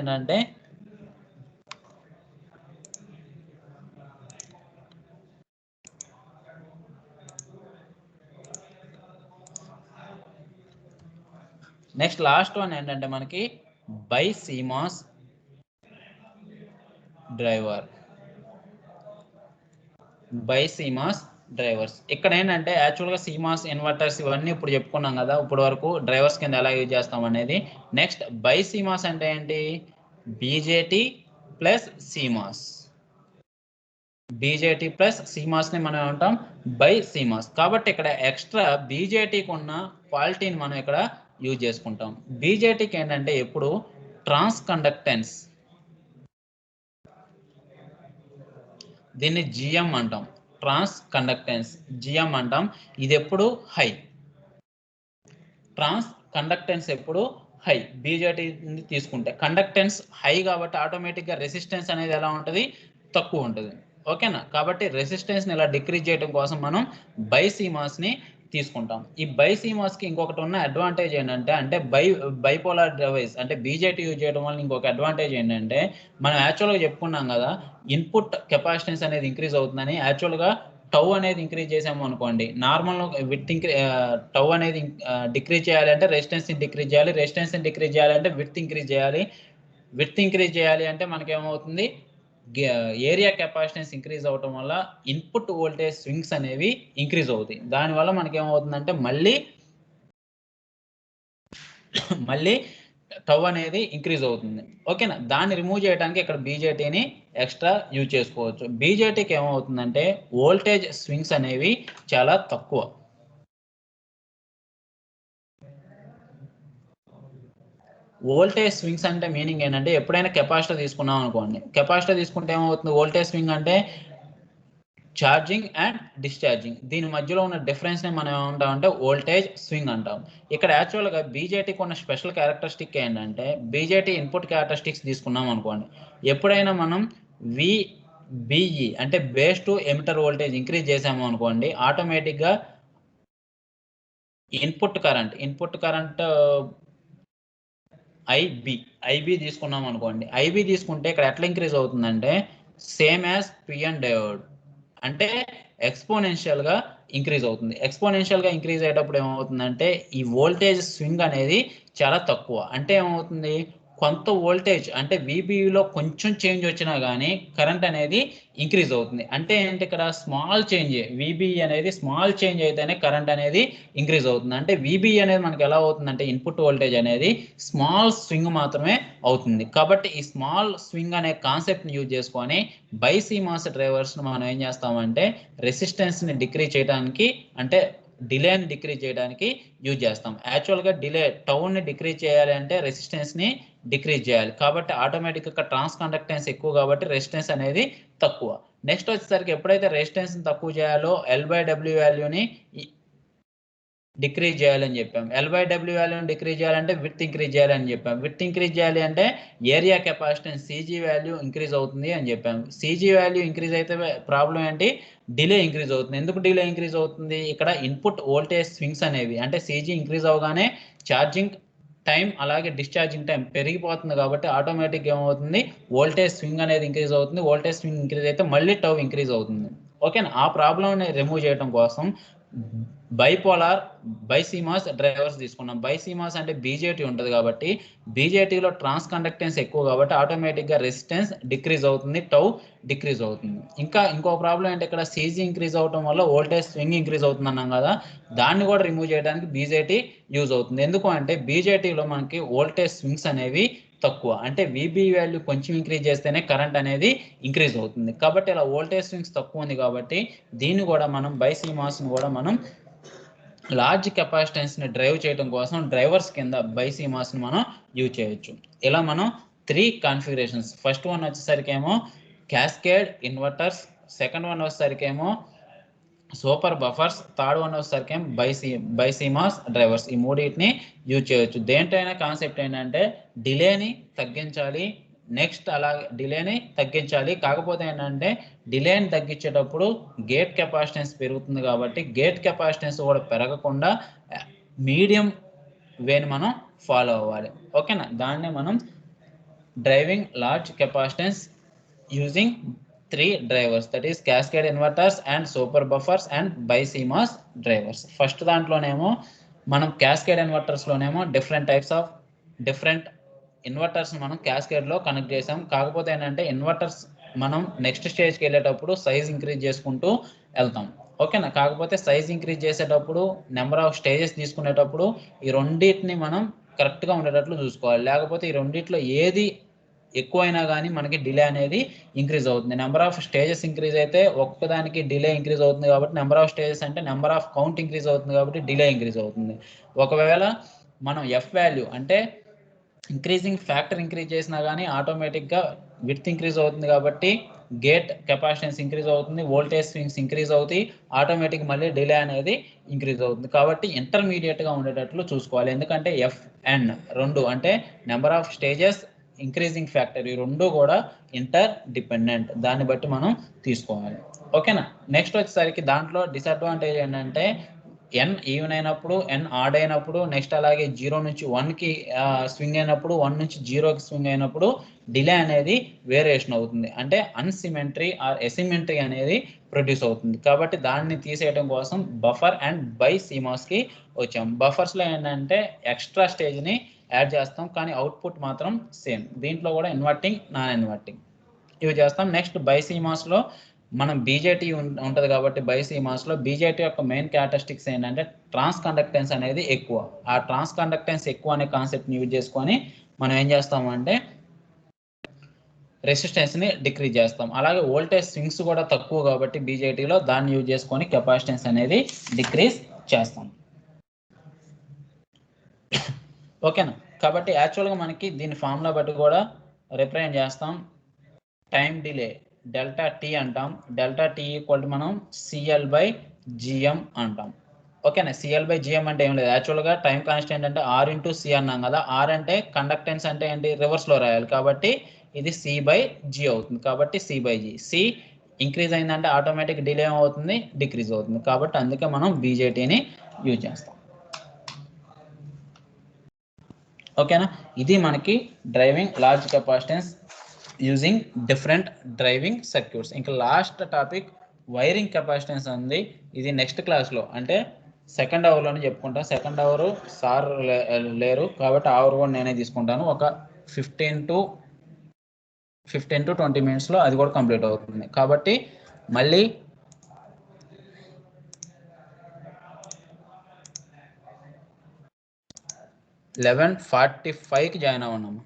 S1: ఏంటంటే మనకి బై CMOS డ్రైవర్స్. ఇక్కడ ఏంటంటే యాక్చువల్గా CMOS ఇన్వర్టర్స్ ఇవన్నీ ఇప్పుడు చెప్పుకున్నాం కదా, ఇప్పుడు వరకు డ్రైవర్స్ కింద ఎలా యూజ్ చేస్తాం అనేది. నెక్స్ట్ బై CMOS అంటే ఏంటి, BJT ప్లస్ CMOS, ని మనం ఏమంటాం బై CMOS. కాబట్టి ఇక్కడ ఎక్స్ట్రా BJTకి ఉన్న క్వాలిటీని మనం ఇక్కడ యూజ్ చేసుకుంటాం. BJTకి ఏంటంటే ఎప్పుడు ట్రాన్స్ కండక్టెన్స్, దీన్ని GM అంటాం, ట్రాన్స్ కండక్టెన్స్ GM అంటాం. ఇది ఎప్పుడు హై, ట్రాన్స్ కండక్టెన్స్ ఎప్పుడు హై. BJT తీసుకుంటే కండక్టెన్స్ హై కాబట్టి ఆటోమేటిక్గా రెసిస్టెన్స్ అనేది ఎలా ఉంటుంది, తక్కువ ఉంటుంది, ఓకేనా. కాబట్టి రెసిస్టెన్స్ని ఇలా డిక్రీజ్ చేయడం కోసం మనం బై CMOSని తీసుకుంటాం. ఈ బై CMOSకి ఇంకొకటి ఉన్న అడ్వాంటేజ్ ఏంటంటే, అంటే బైపోలార్ డివైస్ అంటే BJT యూజ్ చేయడం వల్ల ఇంకొక అడ్వాంటేజ్ ఏంటంటే, మనం యాక్చువల్గా చెప్పుకున్నాం కదా ఇన్పుట్ కెపాసిటెన్స్ అనేది ఇంక్రీజ్ అవుతుందని. యాక్చువల్గా టౌ అనేది ఇంక్రీజ్ చేసాము అనుకోండి, నార్మల్ విత్ టౌ అనేది డిక్రీజ్ చేయాలంటే రెసిస్టెన్స్ని డిక్రీజ్ చేయాలి, రెసిస్టెన్స్ని డిక్రీజ్ చేయాలంటే విత్ ఇంక్రీజ్ చేయాలి అంటే మనకేమవుతుంది, ఏరియా కెపాసిటెన్స్ ఇంక్రీజ్ అవటం వల్ల ఇన్పుట్ వోల్టేజ్ స్వింగ్స్ అనేవి ఇంక్రీజ్ అవుతాయి. దానివల్ల మనకేమవుతుందంటే మళ్ళీ టౌ అనేది ఇంక్రీజ్ అవుతుంది, ఓకేనా. దాన్ని రిమూవ్ చేయడానికి ఇక్కడ BJTని ఎక్స్ట్రా యూజ్ చేసుకోవచ్చు. BJTకి ఏమవుతుందంటే వోల్టేజ్ స్వింగ్స్ అనేవి చాలా తక్కువ. వోల్టేజ్ స్వింగ్స్ అంటే మీనింగ్ ఏంటంటే, ఎప్పుడైనా కెపాసిటర్ తీసుకున్నాం అనుకోండి, కెపాసిటర్ తీసుకుంటే ఏమవుతుంది, వోల్టేజ్ స్వింగ్ అంటే ఛార్జింగ్ అండ్ డిశ్చార్జింగ్, దీని మధ్యలో ఉన్న డిఫరెన్స్ని మనం ఏమంటామంటే వోల్టేజ్ స్వింగ్ అంటాం. ఇక్కడ యాక్చువల్గా BJTకి ఉన్న స్పెషల్ క్యారెక్టరిస్టిక్ ఏంటంటే, BJT ఇన్పుట్ క్యారెక్టరిస్టిక్స్ తీసుకున్నాం అనుకోండి, ఎప్పుడైనా మనం VBE అంటే base to emitter voltage increase చేసాము అనుకోండి, ఆటోమేటిక్గా ఇన్పుట్ కరెంట్ ఐబి తీసుకున్నాం అనుకోండి. ఐబి తీసుకుంటే ఇక్కడ ఎట్లా ఇంక్రీజ్ అవుతుందంటే సేమ్ యాజ్ పిఎన్ డయోడ్, అంటే ఎక్స్పోనెన్షియల్గా ఇంక్రీజ్ అవుతుంది. ఎక్స్పోనెన్షియల్గా ఇంక్రీజ్ అయ్యేటప్పుడు ఏమవుతుందంటే ఈ వోల్టేజ్ స్వింగ్ అనేది చాలా తక్కువ. అంటే ఏమవుతుంది, కొంత వోల్టేజ్ అంటే విబిలో కొంచెం చేంజ్ వచ్చినా కానీ కరెంట్ అనేది ఇంక్రీజ్ అవుతుంది. అంటే ఏంటి, ఇక్కడ స్మాల్ చేంజ్, విబి అనేది స్మాల్ చేంజ్ అయితేనే కరెంట్ అనేది ఇంక్రీజ్ అవుతుంది. అంటే విబి అనేది మనకి ఎలా అవుతుందంటే ఇన్పుట్ వోల్టేజ్ అనేది స్మాల్ స్వింగ్ మాత్రమే అవుతుంది. కాబట్టి ఈ స్మాల్ స్వింగ్ అనే కాన్సెప్ట్ని యూజ్ చేసుకొని బైసీమాస్ డ్రైవర్స్ను మనం ఏం చేస్తామంటే రెసిస్టెన్స్ని డిక్రీజ్ చేయడానికి, అంటే డిలేని డిక్రీజ్ చేయడానికి యూజ్ చేస్తాం. యాక్చువల్గా టౌన్ని డిక్రీజ్ చేయాలి అంటే రెసిస్టెన్స్ని డిక్రీజ్ చేయాలి. కాబట్టి ఆటోమేటిక్గా ట్రాన్స్ కండక్టెన్స్ ఎక్కువ కాబట్టి రెసిస్టెన్స్ అనేది తక్కువ. నెక్స్ట్ వచ్చేసరికి ఎప్పుడైతే రెసిస్టెన్స్ తక్కువ చేయాలో L/W వాల్యూని డిక్రీజ్ చేయాలని చెప్పాం. L/W వాల్యూని డిక్రీజ్ చేయాలంటే విడ్త్ ఇంక్రీజ్ చేయాలని చెప్పాం. విడ్త్ ఇంక్రీజ్ చేయాలి అంటే ఏరియా కెపాసిటెన్స్ సిజీ వాల్యూ ఇంక్రీజ్ అవుతుంది అని చెప్పాం. సిజీ వాల్యూ ఇంక్రీజ్ అయితే ప్రాబ్లం ఏంటి, డిలే ఇంక్రీజ్ అవుతుంది. ఎందుకు డిలే ఇంక్రీజ్ అవుతుంది, ఇక్కడ ఇన్పుట్ వోల్టేజ్ స్వింగ్స్ అనేవి, అంటే సిజీ ఇంక్రీజ్ అవగానే ఛార్జింగ్ టైం అలాగే డిశ్చార్జింగ్ టైం పెరిగిపోతుంది కాబట్టి ఆటోమేటిక్గా ఏమవుతుంది, వోల్టేజ్ స్వింగ్ అనేది ఇంక్రీజ్ అవుతుంది. వోల్టేజ్ స్వింగ్ ఇంక్రీజ్ అయితే మళ్ళీ టౌ ఇంక్రీజ్ అవుతుంది. ఓకేనా, ఆ ప్రాబ్లంని రిమూవ్ చేయడం కోసం బైపోలార్ బైసీమాస్ డ్రైవర్స్ తీసుకున్నాం. బైసీమాస్ అంటే బీజేటీ ఉంటుంది కాబట్టి బీజేటీలో ట్రాన్స్ కండక్టెన్స్ ఎక్కువ కాబట్టి ఆటోమేటిక్గా రెసిస్టెన్స్ డిక్రీజ్ అవుతుంది, టౌ డిక్రీజ్ అవుతుంది. ఇంకో ప్రాబ్లం ఏంటి, ఇక్కడ సీజీ ఇంక్రీజ్ అవడం వల్ల వోల్టేజ్ స్వింగ్ ఇంక్రీజ్ అవుతుంది అన్నాం కదా, దాన్ని కూడా రిమూవ్ చేయడానికి బీజేటీ యూజ్ అవుతుంది. ఎందుకు అంటే బీజేటీలో మనకి వోల్టేజ్ స్వింగ్స్ అనేవి తక్కువ, అంటే విబి వాల్యూ కొంచెం ఇంక్రీజ్ చేస్తేనే కరెంట్ అనేది ఇంక్రీజ్ అవుతుంది. కాబట్టి ఇలా వోల్టేజ్ స్వింగ్స్ తక్కువ ఉంది కాబట్టి దీన్ని కూడా మనం బైసీమాస్ని కూడా మనం లార్జ్ కెపాసిటెన్స్ని డ్రైవ్ చేయడం కోసం డ్రైవర్స్ కింద బైసీమాస్ని మనం యూజ్ చేయొచ్చు. ఇలా మనం 3 కాన్ఫిగరేషన్స్, ఫస్ట్ వన్ వచ్చేసరికి ఏమో క్యాస్కేడ్ ఇన్వర్టర్స్, సెకండ్ వన్ వచ్చేసరికి ఏమో సూపర్ బఫర్స్, థర్డ్ వన్ వచ్చేసరికి బైసీమాస్ డ్రైవర్స్, ఈ మూడింటిని యూజ్ చేయొచ్చు. దేంటైనా కాన్సెప్ట్ ఏంటంటే డిలేని తగ్గించాలి, నెక్స్ట్ అలాగే డిలేని తగ్గించాలి. కాకపోతే ఏంటంటే డిలేని తగ్గించేటప్పుడు గేట్ కెపాసిటెన్స్ పెరుగుతుంది కాబట్టి గేట్ కెపాసిటెన్స్ కూడా పెరగకుండా మీడియం వేని మనం ఫాలో అవ్వాలి. ఓకేనా, దాన్నే మనం driving large capacitance using 3 drivers, that is cascade inverters and super buffers and BiCMOS drivers. First దాంట్లోనేమో మనం క్యాస్కేడ్ ఇన్వర్టర్స్ లోనేమో డిఫరెంట్ ఇన్వర్టర్స్ మనం క్యాస్కేడ్ లో కనెక్ట్ చేసాం. కాకపోతే ఏంటంటే ఇన్వర్టర్స్ మనం నెక్స్ట్ స్టేజ్కి వెళ్ళేటప్పుడు సైజ్ ఇంక్రీజ్ చేసుకుంటూ వెళ్తాం. ఓకేనా, కాకపోతే సైజ్ ఇంక్రీజ్ చేసేటప్పుడు నెంబర్ ఆఫ్ స్టేజెస్ తీసుకునేటప్పుడు ఈ రెండింటిని మనం కరెక్ట్గా ఉండేటట్లు చూసుకోవాలి. లేకపోతే ఈ రెండిట్లో ఏది ఎక్కువైనా కానీ మనకి డిలే అనేది ఇంక్రీజ్ అవుతుంది. నెంబర్ ఆఫ్ స్టేజెస్ ఇంక్రీజ్ అయితే ఒక్కదానికి డిలే ఇంక్రీజ్ అవుతుంది కాబట్టి నెంబర్ ఆఫ్ స్టేజెస్ అంటే నెంబర్ ఆఫ్ కౌంట్ ఇంక్రీజ్ అవుతుంది కాబట్టి డిలే ఇంక్రీజ్ అవుతుంది. ఒకవేళ మనం ఎఫ్ వాల్యూ అంటే ఇంక్రీజింగ్ ఫ్యాక్టర్ ఇంక్రీజ్ చేసినా కానీ ఆటోమేటిక్గా విడ్త్ ఇంక్రీజ్ అవుతుంది కాబట్టి గేట్ కెపాసిటెన్స్ ఇంక్రీజ్ అవుతుంది, వోల్టేజ్ స్వింగ్స్ ఇంక్రీజ్ అవుతాయి, ఆటోమేటిక్ మళ్ళీ డిలే అనేది ఇంక్రీజ్ అవుతుంది. కాబట్టి ఇంటర్మీడియట్గా ఉండేటట్లు చూసుకోవాలి. ఎందుకంటే ఎఫ్ఎన్ రెండు అంటే number of stages, increasing factor, ఈ రెండు కూడా ఇంటర్ డిపెండెంట్, దాన్ని బట్టి మనం తీసుకోవాలి. ఓకేనా, నెక్స్ట్ వచ్చేసరికి దాంట్లో డిసడ్వాంటేజ్ ఏంటంటే ఎన్ ఈవెన్ అయినప్పుడు, ఎన్ ఆడ్ అయినప్పుడు, నెక్స్ట్ అలాగే 0 నుంచి 1కి స్వింగ్ అయినప్పుడు, 1 నుంచి 0కి స్వింగ్ అయినప్పుడు డిలే అనేది వేరియేషన్ అవుతుంది. అంటే అన్సిమెట్రీ ఆర్ ఎసిమెట్రీ అనేది ప్రొడ్యూస్ అవుతుంది. కాబట్టి దాన్ని తీసేయడం కోసం బఫర్ అండ్ బైసీమాస్కి వచ్చాం. బఫర్స్లో ఏంటంటే ఎక్స్ట్రా స్టేజ్ని యాడ్ చేస్తాం కానీ అవుట్పుట్ మాత్రం సేమ్. దీంట్లో కూడా ఇన్వర్టింగ్, నాన్ ఇన్వర్టింగ్ ఇవి చేస్తాం. నెక్స్ట్ బైసీమాస్లో మనం బీజేటీ ఉంటుంది కాబట్టి బైసీమాస్లో బీజేటీ యొక్క మెయిన్ క్యారెక్టరిస్టిక్స్ ఏంటంటే ట్రాన్స్ కండక్టెన్స్ అనేది ఎక్కువ. ఆ ట్రాన్స్ కండక్టెన్స్ ఎక్కువ అనే కాన్సెప్ట్ని యూజ్ చేసుకొని మనం ఏం చేస్తామంటే రెసిస్టెన్స్ని డిక్రీజ్ చేస్తాం. అలాగే వోల్టేజ్ స్వింగ్స్ కూడా తక్కువ కాబట్టి బీజేటీలో దాన్ని యూజ్ చేసుకొని కెపాసిటెన్స్ అనేది డిక్రీజ్ చేస్తాం. ఓకేనా, కాబట్టి యాక్చువల్గా మనకి దీని ఫార్ములా బట్టి కూడా రిప్రజెంట్ చేస్తాం. టైం డిలే డెల్టా టీ అంటాం. డెల్టా టీ ఈక్వల్ టు మనం CL/GM అంటాం. ఓకేనా, CL/GM అంటే ఏం లేదు, యాక్చువల్గా టైం కాన్స్టెంట్ అంటే R/C అన్నాం కదా. R అంటే కండక్టెన్స్ అంటే ఏంటి, రివర్స్లో రాయాలి కాబట్టి ఇది C/G అవుతుంది. కాబట్టి C/G. C ఇంక్రీజ్ అయిందంటే ఆటోమేటిక్ డిలే అవుతుంది, డిక్రీజ్ అవుతుంది. కాబట్టి అందుకే మనం బీజేటీని యూజ్ చేస్తాం. ఓకేనా, ఇది మనకి driving large capacitance using different driving circuits. ఇంకా లాస్ట్ టాపిక్ వైరింగ్ కెపాసిటెన్స్ ఉంది. ఇది నెక్స్ట్ క్లాస్లో అంటే సెకండ్ అవర్లోనే చెప్పుకుంటా. సెకండ్ అవర్ సార్ లేరు కాబట్టి ఆ అవర్ కూడా నేనే తీసుకుంటాను. ఒక 15 to 20 minutes అది కూడా కంప్లీట్ అవుతుంది. కాబట్టి మళ్ళీ 11:45కి జాయిన్ అవ్వన్నాము.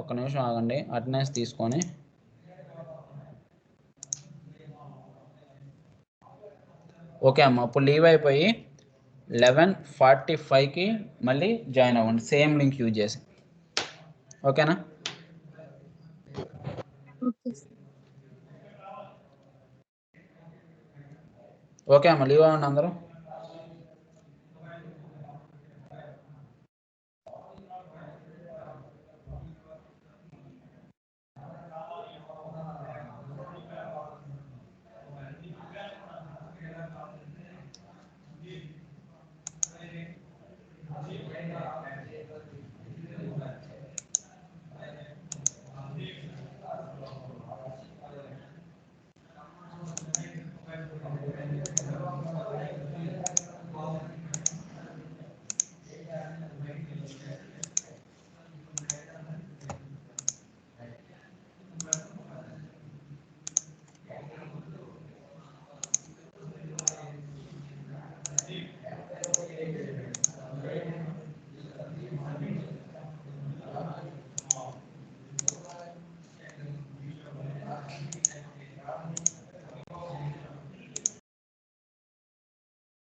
S1: ఒక నిమిషం ఆగండి, అటెండెన్స్ తీసుకొని. ఓకే అమ్మ, అప్పుడు లీవ్ అయిపోయి 11:45కి మళ్ళీ జాయిన్ అవ్వండి, సేమ్ లింక్ యూజ్ చేసి. ఓకేనా? ఓకే అమ్మ, లీవ్ అవ్వండి అందరూ.